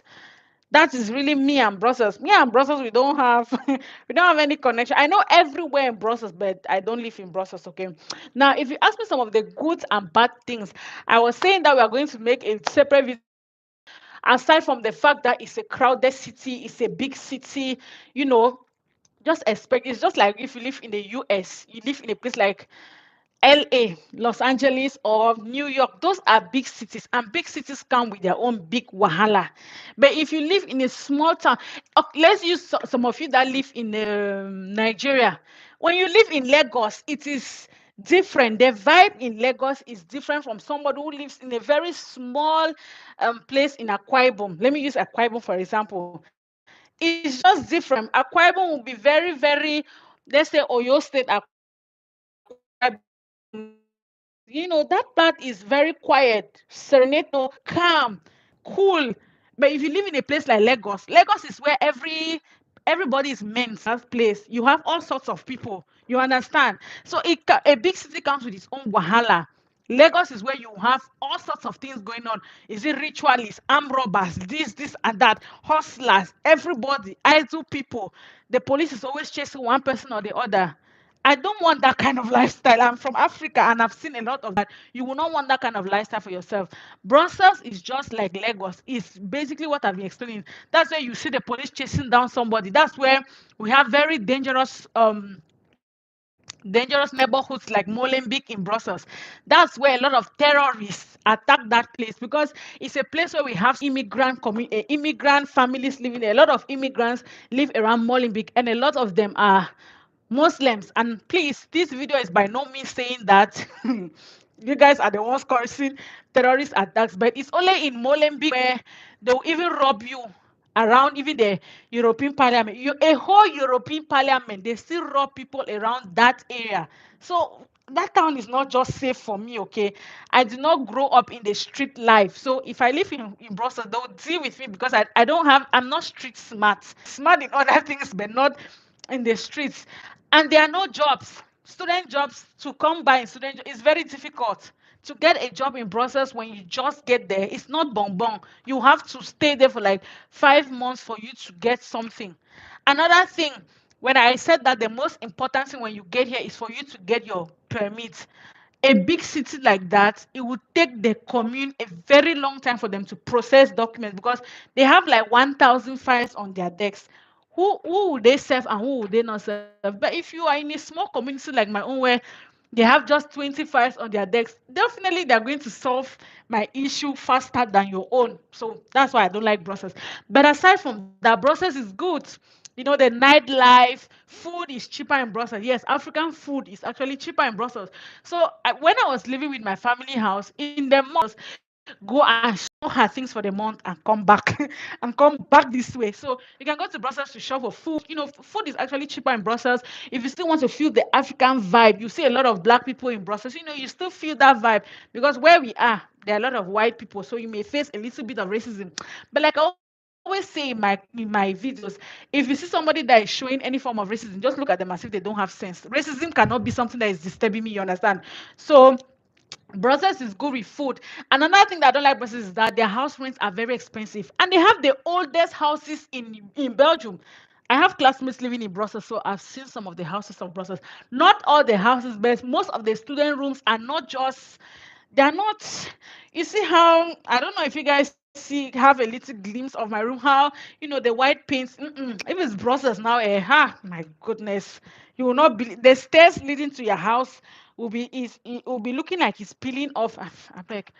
That is really me and Brussels. Me and Brussels, we don't have we don't have any connection. I know everywhere in Brussels, but I don't live in Brussels. Okay. Now, if you ask me some of the good and bad things, I was saying that we are going to make a separate video on Brussels. Aside from the fact that it's a crowded city, it's a big city, you know, just expect it's just like if you live in the US, you live in a place like LA, Los Angeles, or New York. Those are big cities, and big cities come with their own big wahala. But if you live in a small town, let's use some of you that live in Nigeria. When you live in Lagos, it is different. The vibe in Lagos is different from somebody who lives in a very small place in Akwa Ibom. Let me use Akwa Ibom for example. It's just different. Akwa Ibom will be very, very, let's say Oyo State, Akwa Ibom, that part is very quiet, serenade, calm, cool. But if you live in a place like Lagos, Lagos is where every everybody is meant that place. You have all sorts of people. You understand? So a big city comes with its own wahala. Lagos is where you have all sorts of things going on. Is it ritualists, armed robbers, this, and that, hustlers, everybody, idle people. The police is always chasing one person or the other. I don't want that kind of lifestyle. I'm from Africa and I've seen a lot of that. You will not want that kind of lifestyle for yourself. Brussels is just like Lagos. It's basically what I've been explaining. That's where you see the police chasing down somebody. That's where we have very dangerous neighborhoods like Molenbeek in Brussels. That's where a lot of terrorists attack that place because it's a place where we have immigrant families living there. A lot of immigrants live around Molenbeek, and a lot of them are Muslims. And please, this video is by no means saying that you guys are the ones causing terrorist attacks, but it's only in Molenbeek where they'll even rob you around even the European Parliament. A whole European Parliament, they still rob people around that area. So that town is not just safe for me, okay? I did not grow up in the street life. So if I live in Brussels, they'll deal with me because I'm not street smart. Smart in other things, but not in the streets. And there are no jobs. Student jobs to come by in it's very difficult to get a job in Brussels. When you just get there, it's not bonbon. You have to stay there for like 5 months for you to get something. Another thing, when I said that the most important thing when you get here is for you to get your permit. A big city like that, it would take the commune a very long time for them to process documents because they have like 1,000 files on their desks. Who would they serve and who would they not serve? But if you are in a small community like my own where they have just 20 files on their desks, definitely they're going to solve my issue faster than your own. So that's why I don't like Brussels. But aside from that, Brussels is good. The nightlife, food is cheaper in Brussels. Yes, African food is actually cheaper in Brussels. So when I was living with my family house, in the month, go and show her things for the month and come back and come back this way. So you can go to Brussels to shop for food. Food is actually cheaper in Brussels. If you still want to feel the African vibe, you see a lot of black people in Brussels. You still feel that vibe because where we are, there are a lot of white people. So you may face a little bit of racism. But like I always say in my videos, if you see somebody that is showing any form of racism, just look at them as if they don't have sense. Racism cannot be something that is disturbing me. You understand? So Brussels is good with food. And another thing that I don't like Brussels is that their house rents are very expensive. And they have the oldest houses in Belgium. I have classmates living in Brussels, so I've seen some of the houses of Brussels. Not all the houses, but most of the student rooms are not just, they're not, you see how, I don't know if you guys have a little glimpse of my room, how, the white paints. If it's Brussels now, my goodness, you will not believe, the stairs leading to your house it will be looking like it's peeling off. I beg.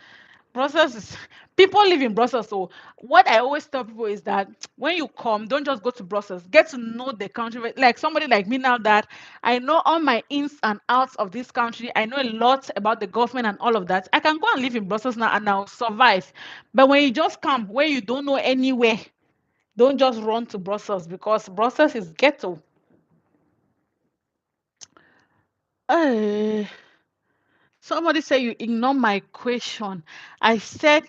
Brussels is people live in Brussels. So what I always tell people is that when you come, don't just go to Brussels. Get to know the country. Like somebody like me now that I know all my ins and outs of this country. I know a lot about the government and all of that. I can go and live in Brussels now and I'll survive. But when you just come where you don't know anywhere, don't just run to Brussels because Brussels is ghetto. Uh, Somebody say you ignore my question. I said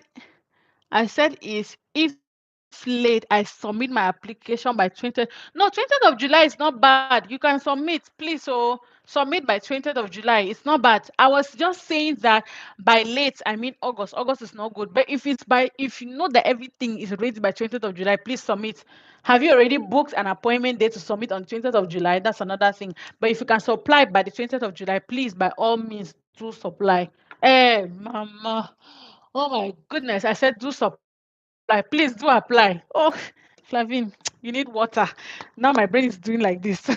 I said is if late, I submit my application by 20th. No, 20th of July is not bad. You can submit, please. So submit by 20th of July. It's not bad. I was just saying that by late, I mean August. August is not good. But if you know that everything is ready by 20th of July, please submit. Have you already booked an appointment date to submit on 20th of July? That's another thing. But if you can supply by the 20th of July, please, by all means, do supply. Hey, mama. Oh my goodness. I said do supply. Please do apply. Oh, Flavine, you need water. Now my brain is doing like this.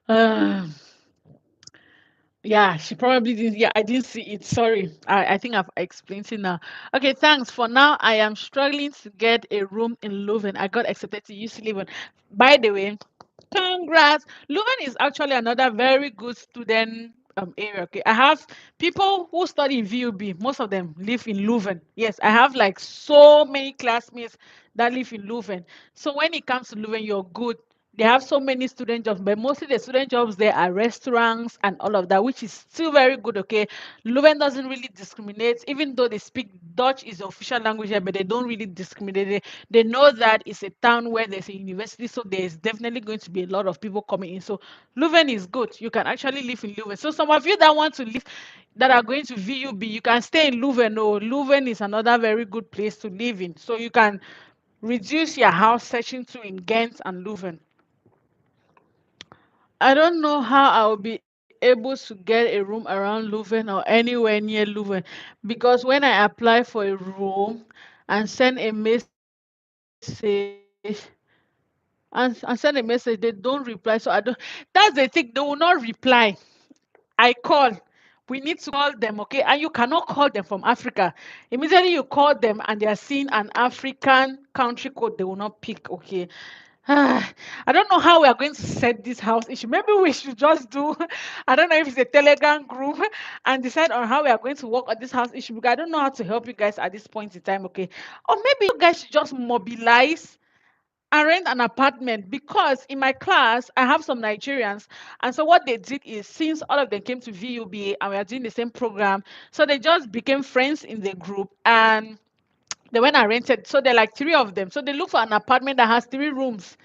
uh, Yeah, she probably didn't. Yeah, I didn't see it. Sorry. I think I've explained it now. Okay, thanks. For now, I am struggling to get a room in Leuven. I got accepted to UC Leuven. By the way, congrats. Leuven is actually another very good student area. Okay, I have people who study in VUB. Most of them live in Leuven. Yes, I have like so many classmates that live in Leuven. So when it comes to Leuven, you're good. They have so many student jobs, but mostly the student jobs there are restaurants and all of that, which is still very good. Okay, Leuven doesn't really discriminate, even though they speak Dutch is the official language here, but they don't really discriminate. They know that it's a town where there's a university, so there's definitely going to be a lot of people coming in. So Leuven is good. You can actually live in Leuven. So some of you that want to live, that are going to VUB, you can stay in Leuven. Oh, Leuven is another very good place to live in. So you can reduce your house searching to in Ghent and Leuven. I don't know how I'll be able to get a room around Leuven or anywhere near Leuven, because when I apply for a room and send a message and send a message, they don't reply. So I don't. That's the thing. They will not reply. I call. We need to call them, okay? And you cannot call them from Africa. Immediately you call them and they are seeing an African country code, they will not pick, okay? I don't know how we are going to set this house issue. Maybe we should just do, I don't know if it's a Telegram group, and decide on how we are going to work on this house issue, because I don't know how to help you guys at this point in time, okay? Or maybe you guys should just mobilize and rent an apartment, because in my class I have some Nigerians, and so what they did is, since all of them came to VUB and we are doing the same program, so they just became friends in the group, and they went and rented. So they're like three of them. So they look for an apartment that has three rooms.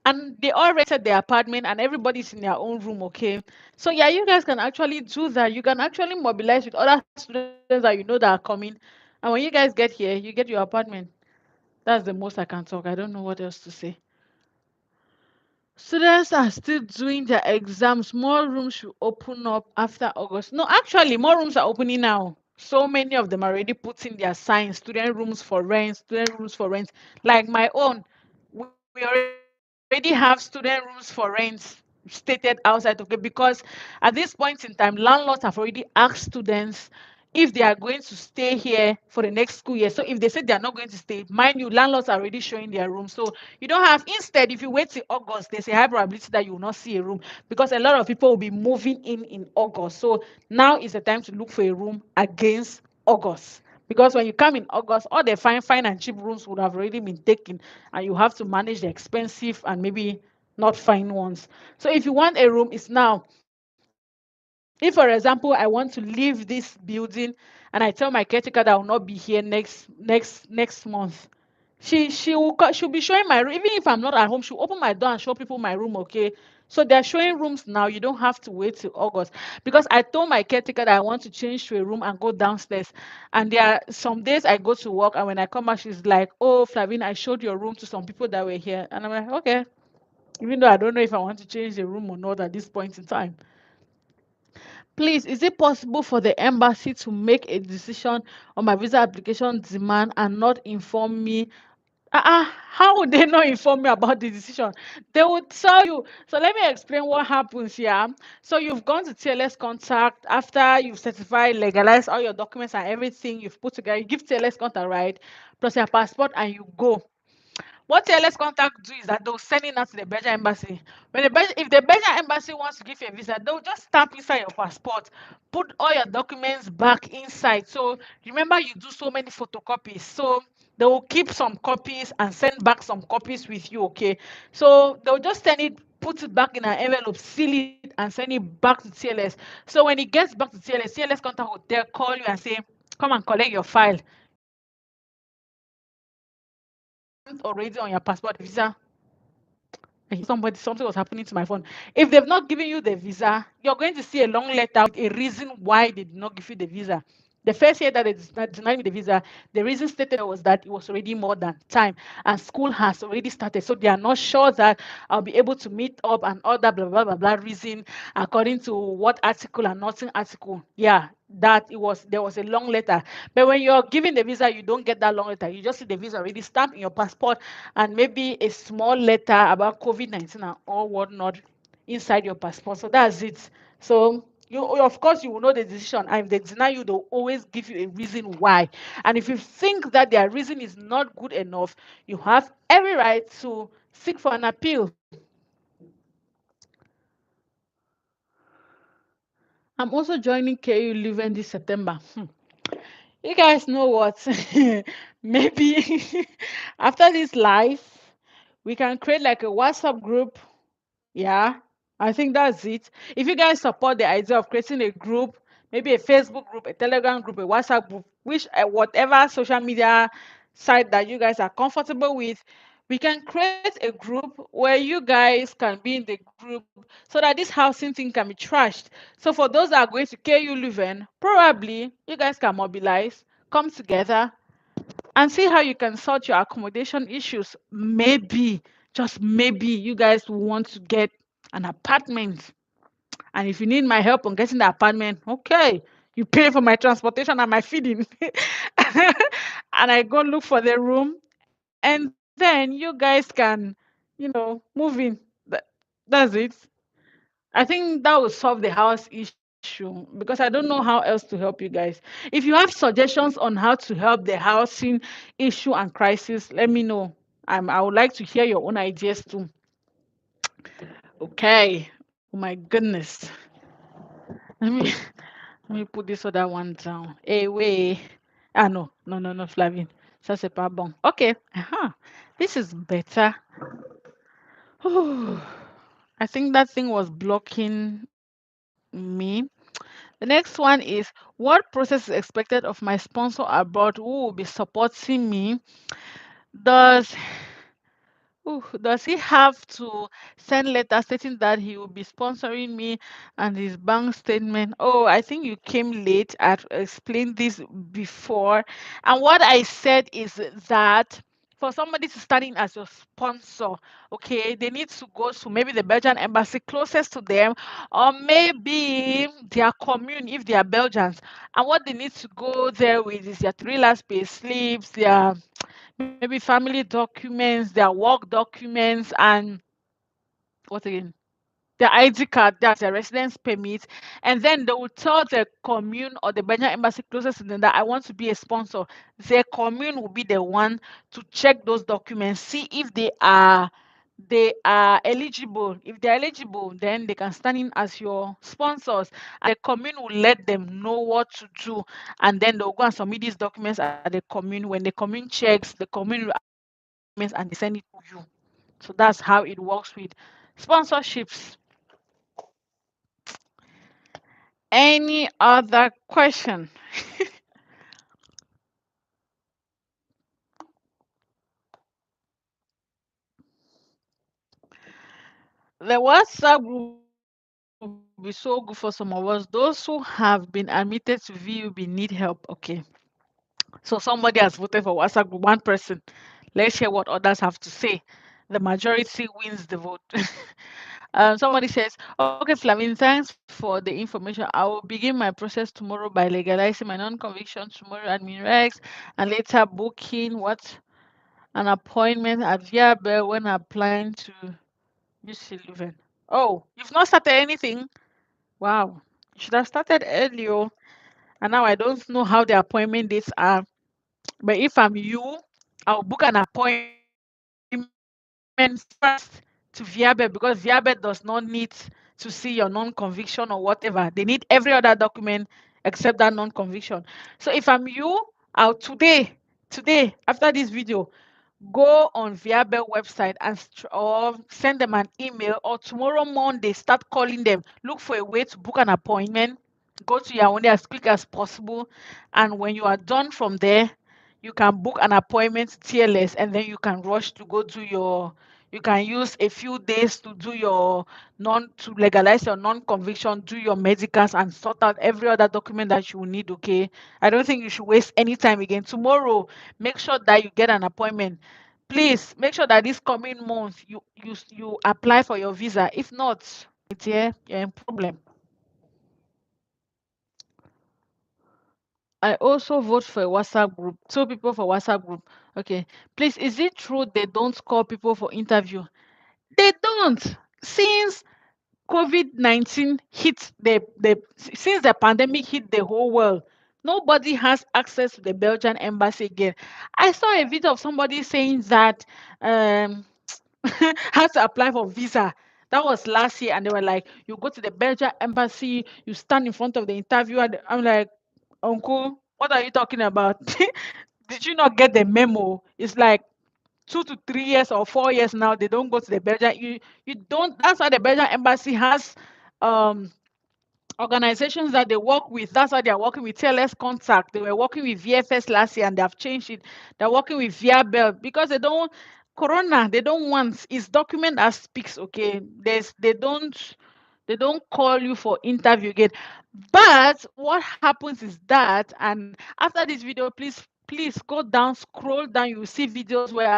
And they all rented their apartment and everybody's in their own room, okay? So yeah, you guys can actually do that. You can actually mobilize with other students that you know that are coming. And when you guys get here, you get your apartment. That's the most I can talk. I don't know what else to say. Students are still doing their exams. More rooms should open up after August. No, actually, more rooms are opening now. So many of them are already putting their signs, student rooms for rent, student rooms for rent. Like my own, we already have student rooms for rent stated outside, okay? Because at this point in time, landlords have already asked students if they are going to stay here for the next school year. So if they say they are not going to stay, mind you, landlords are already showing their room. So you don't have, instead, if you wait till August, there's a high probability that you will not see a room, because a lot of people will be moving in August. So now is the time to look for a room against August. Because when you come in August, all the fine and cheap rooms would have already been taken, and you have to manage the expensive and maybe not fine ones. So if you want a room, it's now. If, for example, I want to leave this building and I tell my caretaker that I will not be here next month, she'll be showing my room. Even if I'm not at home, she'll open my door and show people my room, okay? So they're showing rooms now. You don't have to wait till August, because I told my caretaker that I want to change to a room and go downstairs. And there are some days I go to work, and when I come back, she's like, "Oh, Flavine, I showed your room to some people that were here." And I'm like, "Okay." Even though I don't know if I want to change the room or not at this point in time. Please, is it possible for the embassy to make a decision on my visa application demand and not inform me? How would they not inform me about the decision? They would tell you. So let me explain what happens here. So you've gone to TLS contact after you've certified, legalized all your documents and everything you've put together. You give TLS contact, right? Plus your passport, and you go. What TLS contact do is that they'll send it out to the Belgian embassy. If the Belgian embassy wants to give you a visa, they'll just stamp inside your passport, put all your documents back inside. So remember, you do so many photocopies. So they will keep some copies and send back some copies with you, okay? So they'll just send it, put it back in an envelope, seal it, and send it back to TLS. So when it gets back to TLS contact will call you and say, come and collect your file. Your visa is stamped already on your passport. Something was happening to my phone. If they've not given you the visa, you're going to see a long letter with a reason why they did not give you the visa. The first year that they denied me the visa, the reason stated was that it was already more than time and school has already started. So they are not sure that I'll be able to meet up and all that blah blah blah blah reason according to what article and nothing article. Yeah, that there was a long letter. But when you're giving the visa, you don't get that long letter. You just see the visa already stamped in your passport and maybe a small letter about COVID-19 and all whatnot inside your passport. So that's it. So you, of course, you will know the decision. And if they deny you, they'll always give you a reason why. And if you think that their reason is not good enough, you have every right to seek for an appeal. I'm also joining KU Leuven this September. You guys know what? Maybe after this live, we can create like a WhatsApp group Yeah, I think that's it. If you guys support the idea of creating a group, maybe a Facebook group, a Telegram group, a WhatsApp group, which whatever social media site that you guys are comfortable with, we can create a group where you guys can be in the group so that this housing thing can be trashed. So for those that are going to KU Leuven, probably you guys can mobilize, come together, and see how you can sort your accommodation issues. Maybe, just maybe, you guys will want to get an apartment. And if you need my help on getting the apartment, okay, you pay for my transportation and my feeding. And I go look for the room. And then you guys can, move in. That's it. I think that will solve the house issue because I don't know how else to help you guys. If you have suggestions on how to help the housing issue and crisis, let me know. I would like to hear your own ideas too. Okay. Oh my goodness. Let me let me put this other one down. Hey, wait. Ah no, no, no, no, Flavin. Ça c'est pas bon. Okay. Uh-huh. This is better. I think that thing was blocking me. The next one is what process is expected of my sponsor abroad who will be supporting me? Does does he have to send letter stating that he will be sponsoring me and his bank statement? Oh, I think you came late. I've explained this before. And what I said is that for somebody to start in as your sponsor, okay, they need to go to maybe the Belgian embassy closest to them, or maybe their commune if they are Belgians. And what they need to go there with is their 3 last pay slips, their maybe family documents, their work documents, and what again? Their ID card, that's their residence permit, and then they will tell the commune or the Belgian embassy closest to them that I want to be a sponsor. The commune will be the one to check those documents, see if they are eligible. If they're eligible, then they can stand in as your sponsors, and the commune will let them know what to do, and then they'll go and submit these documents at the commune. When the commune checks, the commune will approve the documents and they send it to you. So that's how it works with sponsorships. Any other question? The WhatsApp group will be so good for some of us. Those who have been admitted to VUB need help. Okay. So somebody has voted for WhatsApp group, one person. Let's hear what others have to say. The majority wins the vote. Somebody says, okay, Flavin, thanks for the information. I will begin my process tomorrow by legalizing my non-conviction tomorrow admin regs and later booking an appointment at Viabel when applying to UC Leuven. Oh, you've not started anything? Wow. You should have started earlier. And now I don't know how the appointment dates are. But if I'm you, I'll book an appointment first to Viabet because Viabet does not need to see your non-conviction or whatever. They need every other document except that non-conviction. So if I'm you, I'll today after this video, go on Viabel website and or send them an email, or tomorrow Monday start calling them. Look for a way to book an appointment. Go to Yaoundé as quick as possible, and when you are done from there, you can book an appointment TLS, and then you can rush to go do your. You can use a few days to do your to legalize your non-conviction, do your medicals, and sort out every other document that you will need. Okay, I don't think you should waste any time again. Tomorrow, make sure that you get an appointment. Please make sure that this coming month you apply for your visa. If not, my dear, you're in problem. I also vote for a WhatsApp group. Two people for WhatsApp group. Okay. Please, is it true they don't call people for interview? They don't. Since COVID-19 hit since the pandemic hit the whole world, nobody has access to the Belgian embassy again. I saw a video of somebody saying that um how to apply for visa. That was last year, and they were like, you go to the Belgian embassy, you stand in front of the interviewer. I'm like, Uncle, what are you talking about? Did you not get the memo? It's like 2 to 3 years or 4 years now, they don't go to the Belgian. You don't. That's why the Belgian embassy has um organizations that they work with. That's why they are working with TLS Contact. They were working with VFS last year and they have changed it. They're working with Viabel because Corona, they don't want, it's document that speaks, okay? They don't call you for interview again. But what happens is that, and after this video, please go down, scroll down, you will see videos where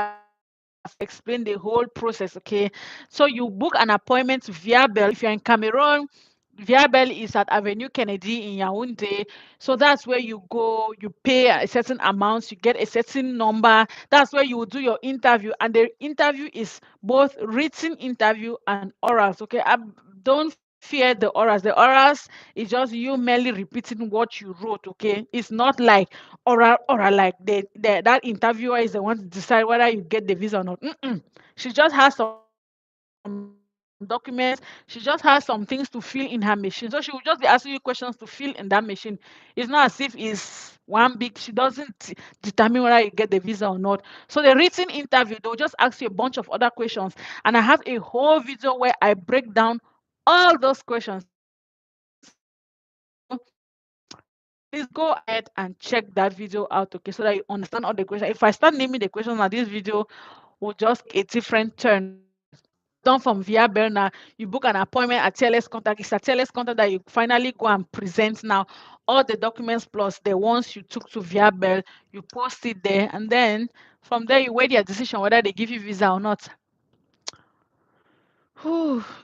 I've explained the whole process, okay? So you book an appointment via Bell. If you're in Cameroon, Viabel is at Avenue Kennedy in Yaoundé. So that's where you go, you pay a certain amount, you get a certain number. That's where you will do your interview. And the interview is both written interview and orals. Okay. Don't fear the orals. The orals is just you merely repeating what you wrote. Okay. It's not like oral like that interviewer is the one to decide whether you get the visa or not. Mm-mm. She just has some documents. She just has some things to fill in her machine. So she will just be asking you questions to fill in that machine. It's not as if it's one big, she doesn't determine whether you get the visa or not. So the written interview, they'll just ask you a bunch of other questions. And I have a whole video where I break down all those questions. So please go ahead and check that video out, okay, so that you understand all the questions. If I start naming the questions now, this video will just take a different turn. So once you're done from Viabel now, you book an appointment at TLS Contact. It's at TLS Contact that you finally go and present now all the documents plus the ones you took to Viabel. You post it there, and then from there you weigh their decision whether they give you visa or not.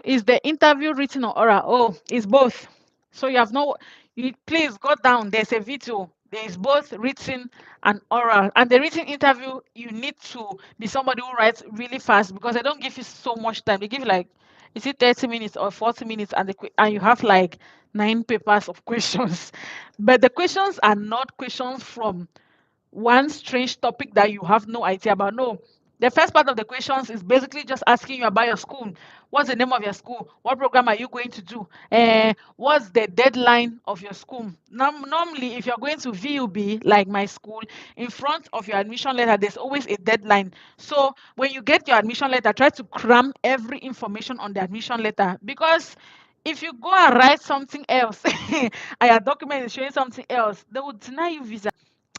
Is the interview written or oral? Oh, it's both. So you have no, you please go down. There's a video. There is both written and oral. And the written interview, you need to be somebody who writes really fast because they don't give you so much time. They give you like, is it 30 minutes or 40 minutes, and and you have like 9 papers of questions. But the questions are not questions from one strange topic that you have no idea about. No. The first part of the questions is basically just asking you about your school. What's the name of your school? What program are you going to do? What's the deadline of your school? Normally, if you're going to VUB, like my school, in front of your admission letter, there's always a deadline. So when you get your admission letter, try to cram every information on the admission letter because if you go and write something else and your document is showing something else, they will deny you visa.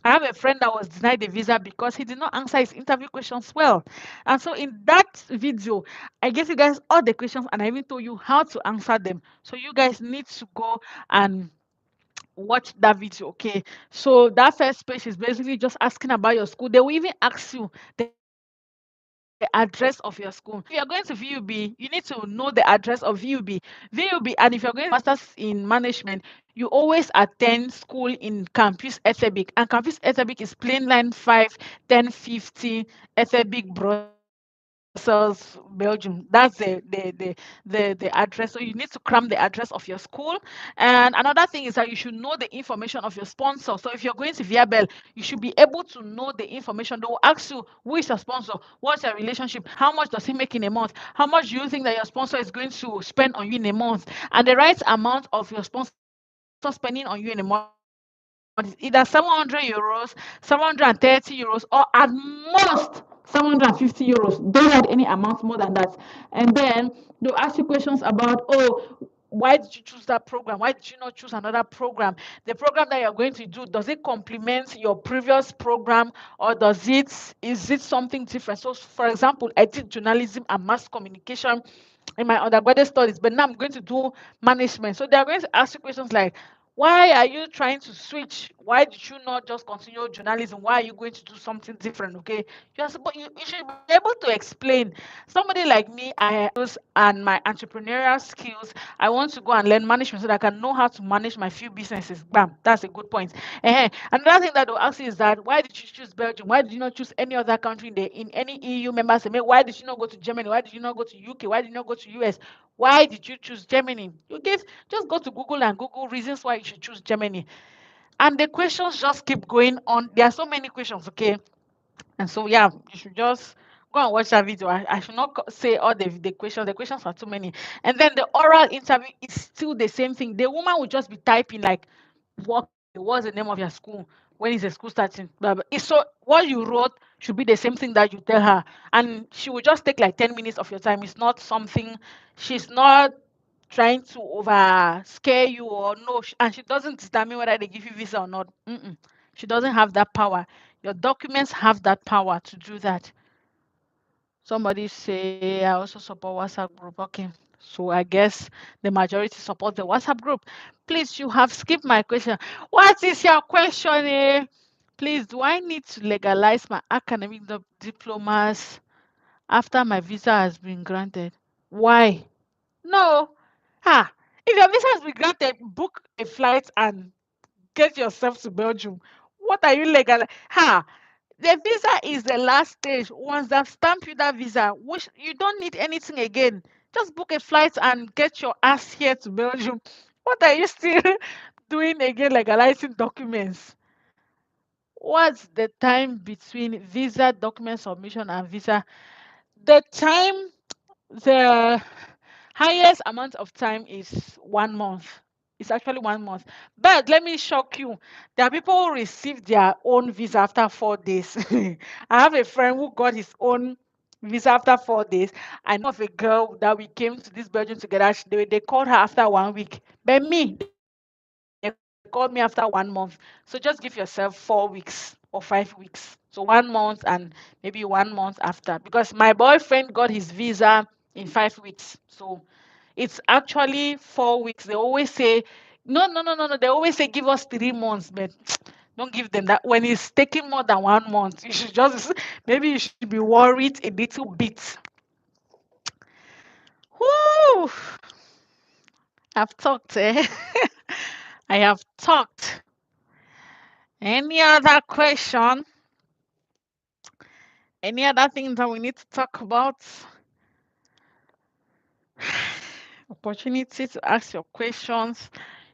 I have a friend that was denied the visa because he did not answer his interview questions well. And so in that video, I gave you guys all the questions and I even told you how to answer them. So you guys need to go and watch that video, okay? So that first page is basically just asking about your school. They will even ask you the address of your school. If you're going to VUB, you need to know the address of VUB. VUB, and if you're going to do your masters in management, you always attend school in Campus Etterbeek. And Campus Etterbeek is plain line 5, 1050 Etterbeek, Brussels, Belgium. That's the address. So you need to cram the address of your school. And another thing is that you should know the information of your sponsor. So if you're going to Viabel, you should be able to know the information. They will ask you, who is your sponsor? What's your relationship? How much does he make in a month? How much do you think that your sponsor is going to spend on you in a month? And the right amount of your sponsor spending on you in a month is either 700 euros, 730 euros, or at most 750 euros. Don't write any amount more than that. And then they'll ask you questions about, oh, why did you choose that program? Why did you not choose another program? The program that you're going to do, does it complement your previous program, or is it something different? So for example, I did journalism and mass communication in my undergraduate studies, but now I'm going to do management. So they're going to ask you questions like, why are you trying to switch? Why did you not just continue journalism? Why are you going to do something different? Okay, you should be able to explain. Somebody like me, and my entrepreneurial skills, I want to go and learn management so that I can know how to manage my few businesses. Bam, that's a good point. Another thing that they'll ask you is that, why did you choose Belgium? Why did you not choose any other country in any EU member state? Why did you not go to Germany? Why did you not go to UK? Why did you not go to US? Why did you choose Germany? You give Just go to Google and Google reasons why you should choose Germany. And the questions just keep going on. There are so many questions, okay? And so yeah, you should just go and watch that video. I should not say all the questions. The questions are too many. And then the oral interview is still the same thing. The woman will just be typing like, "What's the name of your school? When is the school starting?" Blah, blah. It's so what you wrote, should be the same thing that you tell her. And she will just take like 10 minutes of your time. It's not something, she's not trying to over scare you or no. And she doesn't determine whether they give you visa or not. Mm-mm. She doesn't have that power. Your documents have that power to do that. Somebody say, I also support WhatsApp group. Okay. So I guess the majority support the WhatsApp group. Please, you have skipped my question. What is your question? Please, do I need to legalize my academic diplomas after my visa has been granted? Why? No. Ah, if your visa has been granted, book a flight and get yourself to Belgium. What are you legal? Ha! The visa is the last stage. Once they've stamped you that visa, which you don't need anything again. Just book a flight and get your ass here to Belgium. What are you still doing again, legalizing documents? What's the time between visa document submission and visa? The time, the highest amount of time is 1 month. It's actually 1 month. But let me shock you. There are people who receive their own visa after 4 days. I have a friend who got his own visa after 4 days. I know of a girl that we came to this Belgium together. They called her after 1 week. But me, they called me after 1 month. So just give yourself 4 weeks or 5 weeks. So 1 month and maybe 1 month after. Because my boyfriend got his visa in 5 weeks. So it's actually 4 weeks. They always say, no. They always say give us 3 months, but don't give them that. When it's taking more than 1 month, you should just maybe you should be worried a little bit. Whoo! I've talked, eh? I have talked. Any other question? Any other thing that we need to talk about? Opportunity to ask your questions.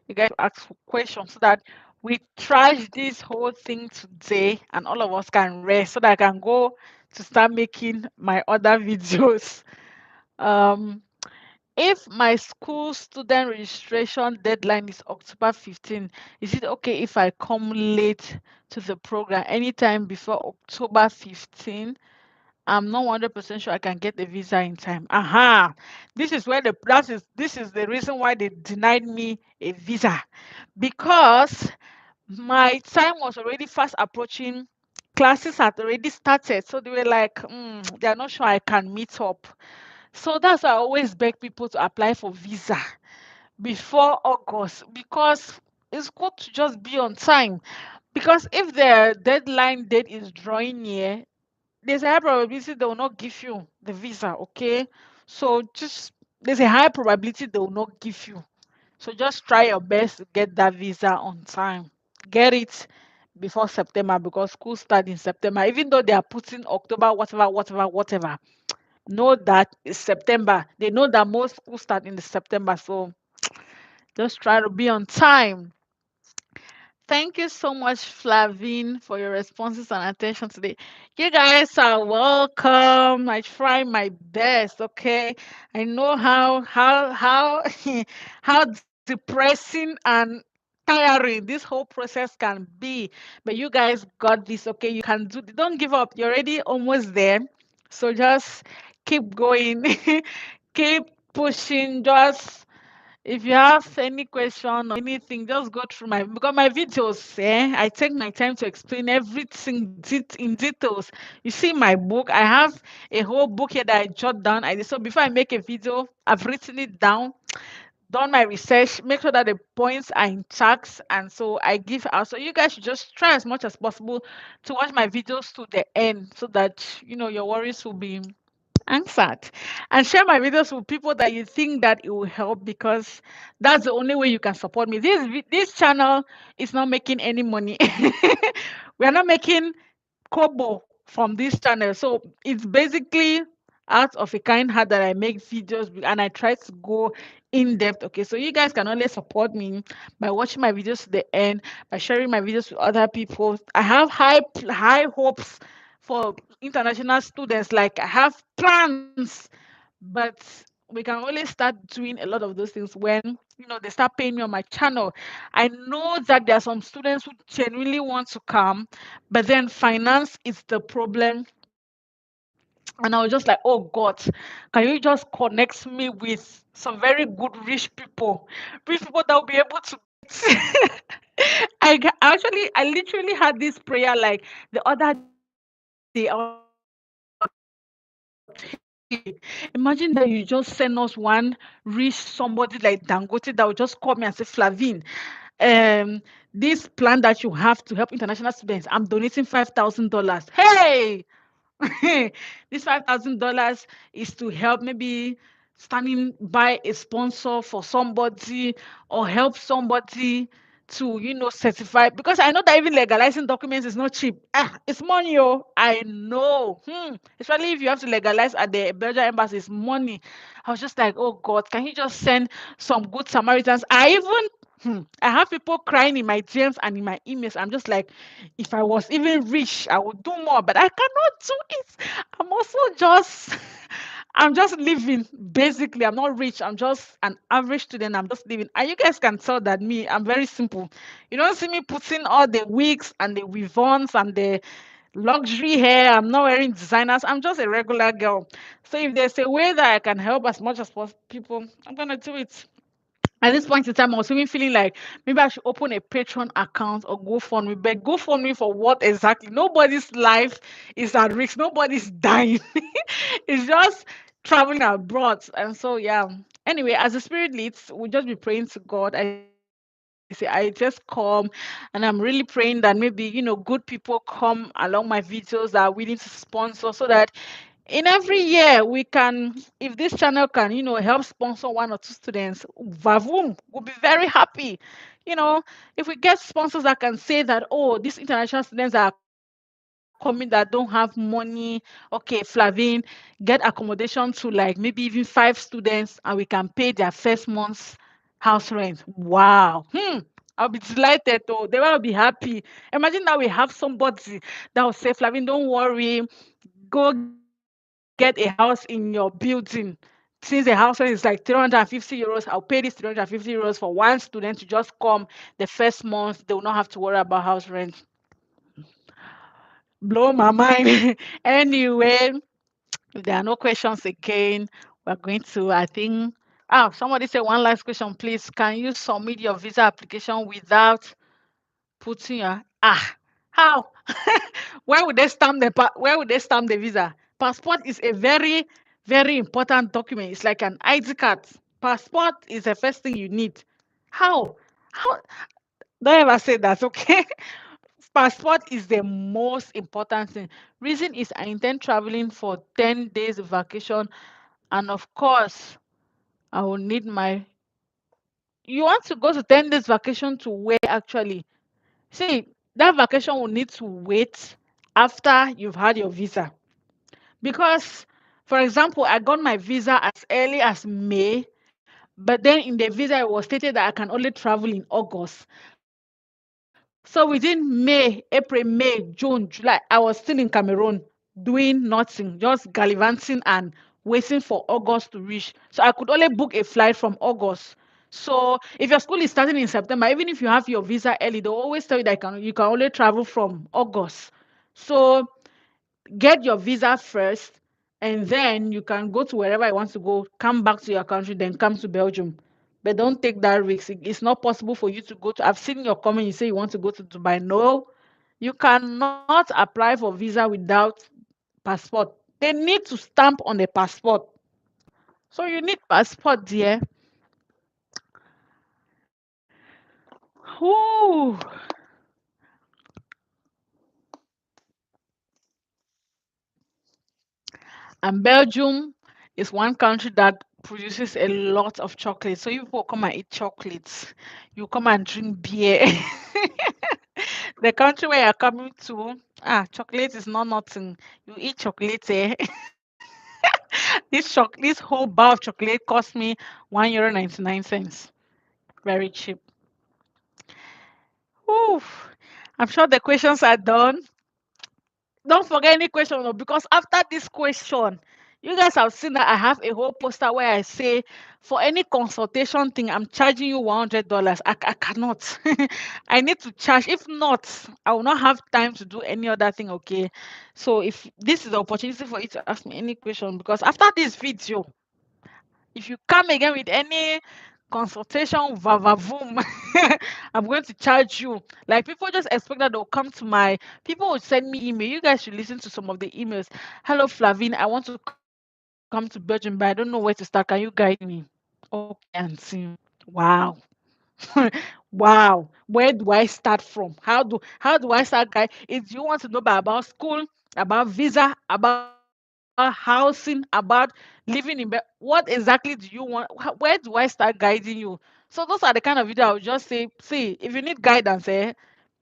You guys ask for questions so that we trash this whole thing today and all of us can rest so that I can go to start making my other videos. Um, if my school student registration deadline is October 15, is it okay if I come late to the program anytime before October 15? I'm not 100% sure I can get the visa in time. Aha! This is the reason why they denied me a visa, because my time was already fast approaching. Classes had already started, so they were like, they are not sure I can meet up. So that's why I always beg people to apply for visa before August, because it's good to just be on time. Because if the deadline date is drawing near, there's a high probability they will not give you the visa, okay? So just there's a high probability they will not give you. So just try your best to get that visa on time. Get it before September because school start in September. Even though they are putting October, whatever. Know that it's September. They know that most schools start in the September. So just try to be on time. Thank you so much, Flavine, for your responses and attention today. You guys are welcome. I try my best, okay? I know how how depressing and tiring this whole process can be, but you guys got this, okay? You can do. Don't give up. You're already almost there, so just keep going, keep pushing. Just if you have any question or anything, just go through my because my videos, I take my time to explain everything in details. You see my book, I have a whole book here that I jot down. So before I make a video, I've written it down, done my research, make sure that the points are in charts, and so I give out. So you guys should just try as much as possible to watch my videos to the end so that your worries will be answered, and share my videos with people that you think that it will help, because that's the only way you can support me. This channel is not making any money. We are not making kobo from this channel, so it's basically out of a kind heart that I make videos and I try to go in depth. Okay, so you guys can only support me by watching my videos to the end, by sharing my videos with other people. I have high hopes for international students. Like I have plans, but we can only start doing a lot of those things when they start paying me on my channel. I know that there are some students who genuinely want to come, but then finance is the problem. And I was just like, oh God, can you just connect me with some very good rich people that will be able to I literally had this prayer like the other day. I was like, hey, imagine that you just send us one rich somebody like Dangote that will just call me and say, Flavine, this plan that you have to help international students, I'm donating $5,000. Hey, this $5,000 is to help maybe standing by a sponsor for somebody or help somebody to certify, because I know that even legalizing documents is not cheap. It's money. Oh, I know. Especially if you have to legalize at the Belgian embassy, it's money. I was just like, oh God, can you just send some good Samaritans? I have people crying in my DMs and in my emails. I'm just like, if I was even rich, I would do more, but I cannot do it. I'm also just, I'm just living. Basically, I'm not rich. I'm just an average student. I'm just living. And you guys can tell that me, I'm very simple. You don't see me putting all the wigs and the weave-ons and the luxury hair. I'm not wearing designers. I'm just a regular girl. So if there's a way that I can help as much as possible, people, I'm gonna do it. At this point in time, I was even feeling like maybe I should open a Patreon account or GoFundMe. But GoFundMe for what exactly? Nobody's life is at risk. Nobody's dying. It's just traveling abroad. And so, yeah. Anyway, as the Spirit leads, we'll just be praying to God. I say, I just come and I'm really praying that maybe, good people come along my videos that are willing to sponsor so that in every year we can, if this channel can help sponsor one or two students, vavoom, we'll be very happy. If we get sponsors that can say that, oh, these international students that are coming that don't have money, okay, Flavine, get accommodation to like maybe even 5 students and we can pay their first month's house rent. Wow. I'll be delighted though. They will be happy. Imagine that we have somebody that will say, Flavine, don't worry, go get a house in your building. Since the house rent is like 350 euros, I'll pay this 350 euros for one student to just come the first month. They will not have to worry about house rent. Blow my mind. Anyway, if there are no questions again, we're going to, I think, somebody say one last question, please. Can you submit your visa application without putting your, how? Where would they stamp the visa? Passport is a very, very important document. It's like an ID card. Passport is the first thing you need. How? How? Don't ever say that, okay? Passport is the most important thing. Reason is I intend traveling for 10 days vacation, and of course, I will need my. You want to go to 10 days vacation to where actually? See, that vacation will need to wait after you've had your visa. Because, for example, I got my visa as early as May, but then in the visa it was stated that I can only travel in August. So within May, April, May, June, July, I was still in Cameroon doing nothing, just gallivanting and waiting for August to reach. So I could only book a flight from August. So if your school is starting in September, even if you have your visa early, they'll always tell you that you can only travel from August. So get your visa first, and then you can go to wherever you want to go, come back to your country, then come to Belgium. But don't take that risk. It's not possible for you to go to. I've seen your comment, you say you want to go to Dubai. No, you cannot apply for visa without passport. They need to stamp on the passport. So you need passport, dear. Whew. And Belgium is one country that produces a lot of chocolate. So you people come and eat chocolates. You come and drink beer. The country where you're coming to, chocolate is not nothing. You eat chocolate, eh? This whole bar of chocolate cost me €1.99. Very cheap. Whew. I'm sure the questions are done. Don't forget any question, no, because after this question, You guys have seen that I have a whole poster where I say, for any consultation thing, I'm charging you $100. I cannot. I need to charge. If not, I will not have time to do any other thing. Okay. So if this is the opportunity for you to ask me any question, because after this video, if you come again with any consultation, vavavoom, I'm going to charge you. Like people just expect that they'll come to my people will send me email. You guys should listen to some of the emails. Hello, Flavine, I want to come to Belgium, but I don't know where to start. Can you guide me? Okay, auntie. Wow. Wow. Where do I start from? How do I start, guy? If you want to know about school, about visa, about housing, about living in what exactly do you want? Where do I start guiding you? So those are the kind of video I would just say, see, if you need guidance, pay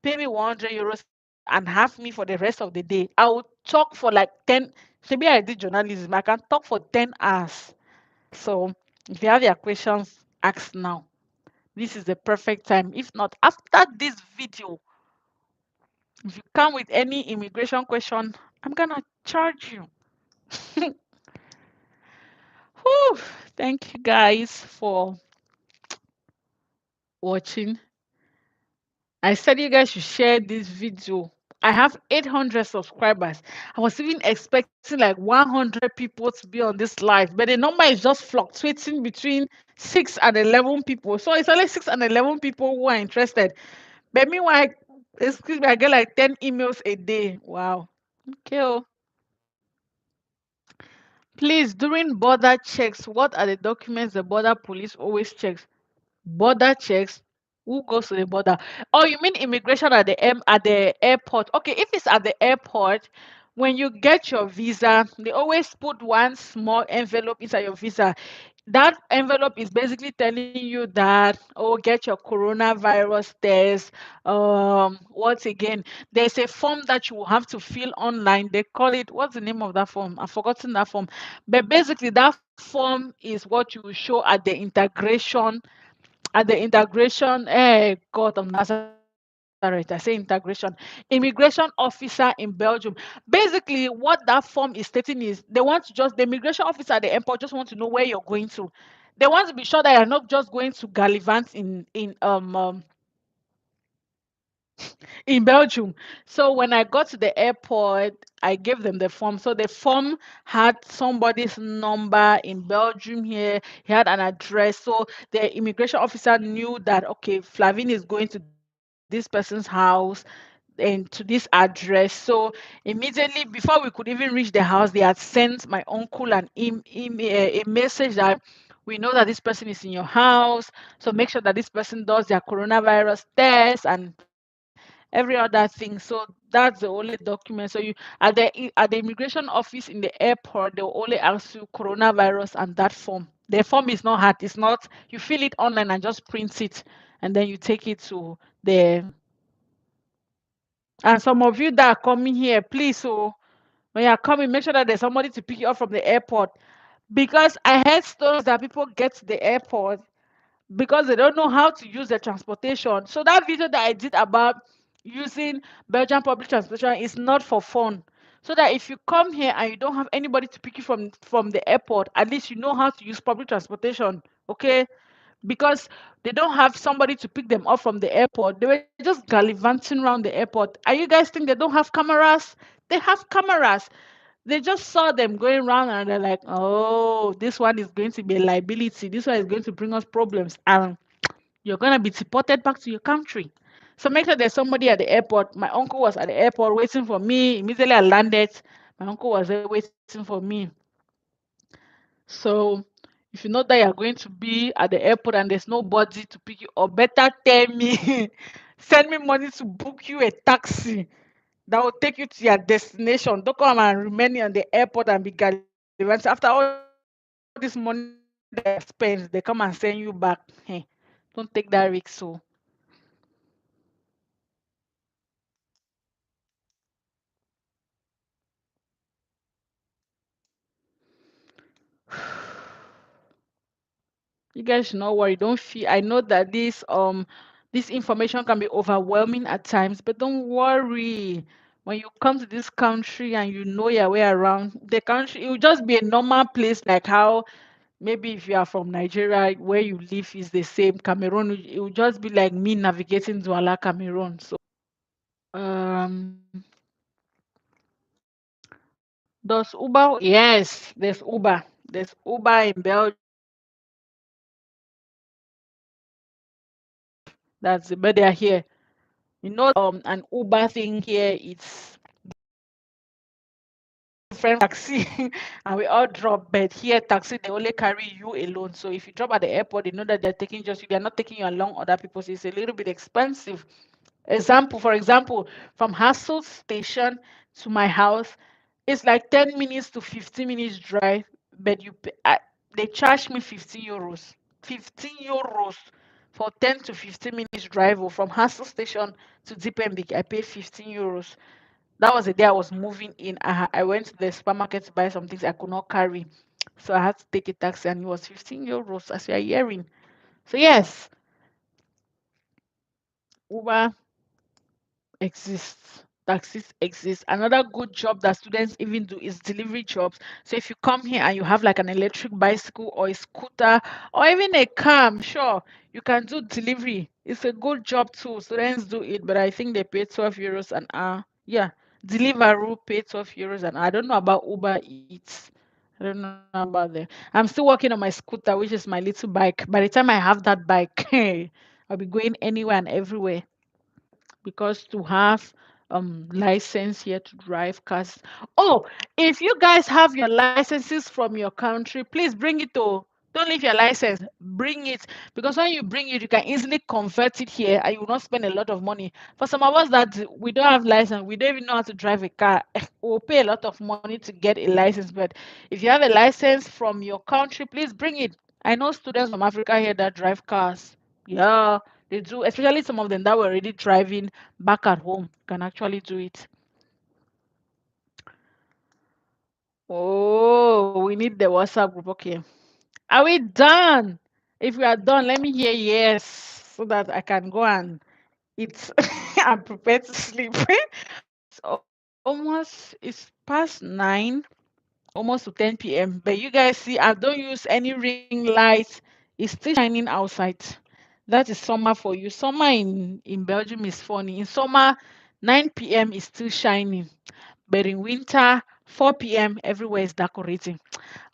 me 100 euros and have me for the rest of the day. I will talk for like 10. Maybe I did journalism. I can talk for 10 hours. So if you have your questions, ask now. This is the perfect time. If not, after this video, if you come with any immigration question, I'm gonna charge you. Whew. Thank you guys for watching. I said you guys should share this video. I have 800 subscribers. I was even expecting like 100 people to be on this live, but the number is just fluctuating between 6 and 11 people. So it's only 6 and 11 people who are interested. But meanwhile, excuse me, I get like 10 emails a day. Wow. Okay. Please, during border checks, what are the documents the border police always checks? Border checks. Who goes to the border? Oh, you mean immigration at the airport? Okay, if it's at the airport, when you get your visa, they always put one small envelope inside your visa. That envelope is basically telling you that, oh, get your coronavirus test. What again? There's a form that you will have to fill online. They call it, what's the name of that form? I've forgotten that form. But basically, that form is what you will show at the integration. God of Nazareth, I say integration. Immigration officer in Belgium. Basically, what that form is stating is the immigration officer at the airport just want to know where you're going to. They want to be sure that you're not just going to gallivant in Belgium. So when I got to the airport, I gave them the form. So the form had somebody's number in Belgium here. He had an address. So the immigration officer knew that, okay, Flavine is going to this person's house and to this address. So immediately before we could even reach the house, they had sent my uncle a message that we know that this person is in your house. So make sure that this person does their coronavirus test and every other thing. So that's the only document. So you at the immigration office in the airport, they'll only ask you coronavirus and that form. The form is not hard. It's not, you fill it online and just print it and then you take it to the. And some of you that are coming here, please, so when you're coming, make sure that there's somebody to pick you up from the airport. Because I heard stories that people get to the airport because they don't know how to use the transportation. So that video that I did about using Belgian public transportation is not for fun. So that if you come here and you don't have anybody to pick you from the airport, at least you know how to use public transportation. Okay, because they don't have somebody to pick them up from the airport. They were just gallivanting around the airport. Are you guys think they don't have cameras? They have cameras. They just saw them going around and they're like, oh, this one is going to be a liability. This one is going to bring us problems. And you're going to be deported back to your country. So make sure there's somebody at the airport. My uncle was at the airport waiting for me. Immediately I landed. My uncle was there waiting for me. So if you know that you're going to be at the airport and there's nobody to pick you up, better tell me. Send me money to book you a taxi that will take you to your destination. Don't come and remain on the airport and be gallivanting. After all this money that you have spent, they come and send you back. Hey, don't take that risk. So you guys should not worry. Don't feel. I know that this information can be overwhelming at times, but don't worry. when you come to this country and you know your way around the country, it will just be a normal place like how maybe if you are from Nigeria, where you live is the same. Cameroon, it will just be like me navigating Douala, Cameroon. So, um, does Uber? Yes, there's Uber. There's Uber in Belgium. That's but they are here. You know, an Uber thing here. It's friend taxi and we all drop, but here taxi they only carry you alone. So if you drop at the airport, they know that they're taking just you, they're not taking you along other people. So it's a little bit expensive. For example, from Hassel station to my house, it's like 10 minutes to 15 minutes drive, but they charge me 15 euros. 15 euros for 10 to 15 minutes drive, or from Hassel station to Diepenbeek, I paid 15 euros. That was the day I was moving in. I went to the supermarket to buy some things I could not carry. So I had to take a taxi, and it was 15 euros, as you are hearing. So yes, Uber exists. Taxis exist. Another good job that students even do is delivery jobs. So if you come here and you have like an electric bicycle or a scooter or even a car, I'm sure you can do delivery. It's a good job too. Students do it, but I think they pay 12 euros an hour. Yeah, Deliveroo pay 12 euros an hour. I don't know about Uber Eats. I don't know about that. I'm still working on my scooter, which is my little bike. By the time I have that bike, I'll be going anywhere and everywhere, because to have license here to drive cars. Oh, if you guys have your licenses from your country, please bring it to. Don't leave your license. Bring it, because when you bring it, you can easily convert it here, and you will not spend a lot of money. For some of us that we don't have license, we don't even know how to drive a car. We'll pay a lot of money to get a license. But if you have a license from your country, please bring it. I know students from Africa here that drive cars. Yeah, they do, especially some of them that were already driving back at home can actually do it. Oh, we need the WhatsApp group. Okay. Are we done? If we are done, let me hear yes so that I can go and eat and prepare to sleep. It's past 9, almost to 10 p.m. But you guys see, I don't use any ring lights. It's still shining outside. That is summer for you. Summer in Belgium is funny. In summer, 9 p.m. is still shining. But in winter, 4 p.m., everywhere is decorating.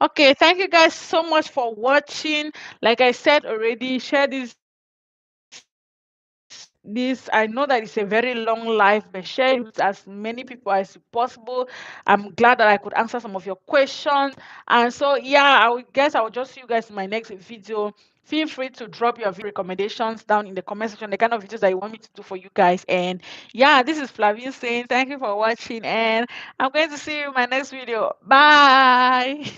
Okay, thank you guys so much for watching. Like I said already, share this. I know that it's a very long life, but share it with as many people as possible. I'm glad that I could answer some of your questions. And so yeah, I would guess I will just see you guys in my next video. Feel free to drop your video recommendations down in the comment section, the kind of videos that you want me to do for you guys. And yeah, this is Flavie saying thank you for watching, and I'm going to see you in my next video. Bye.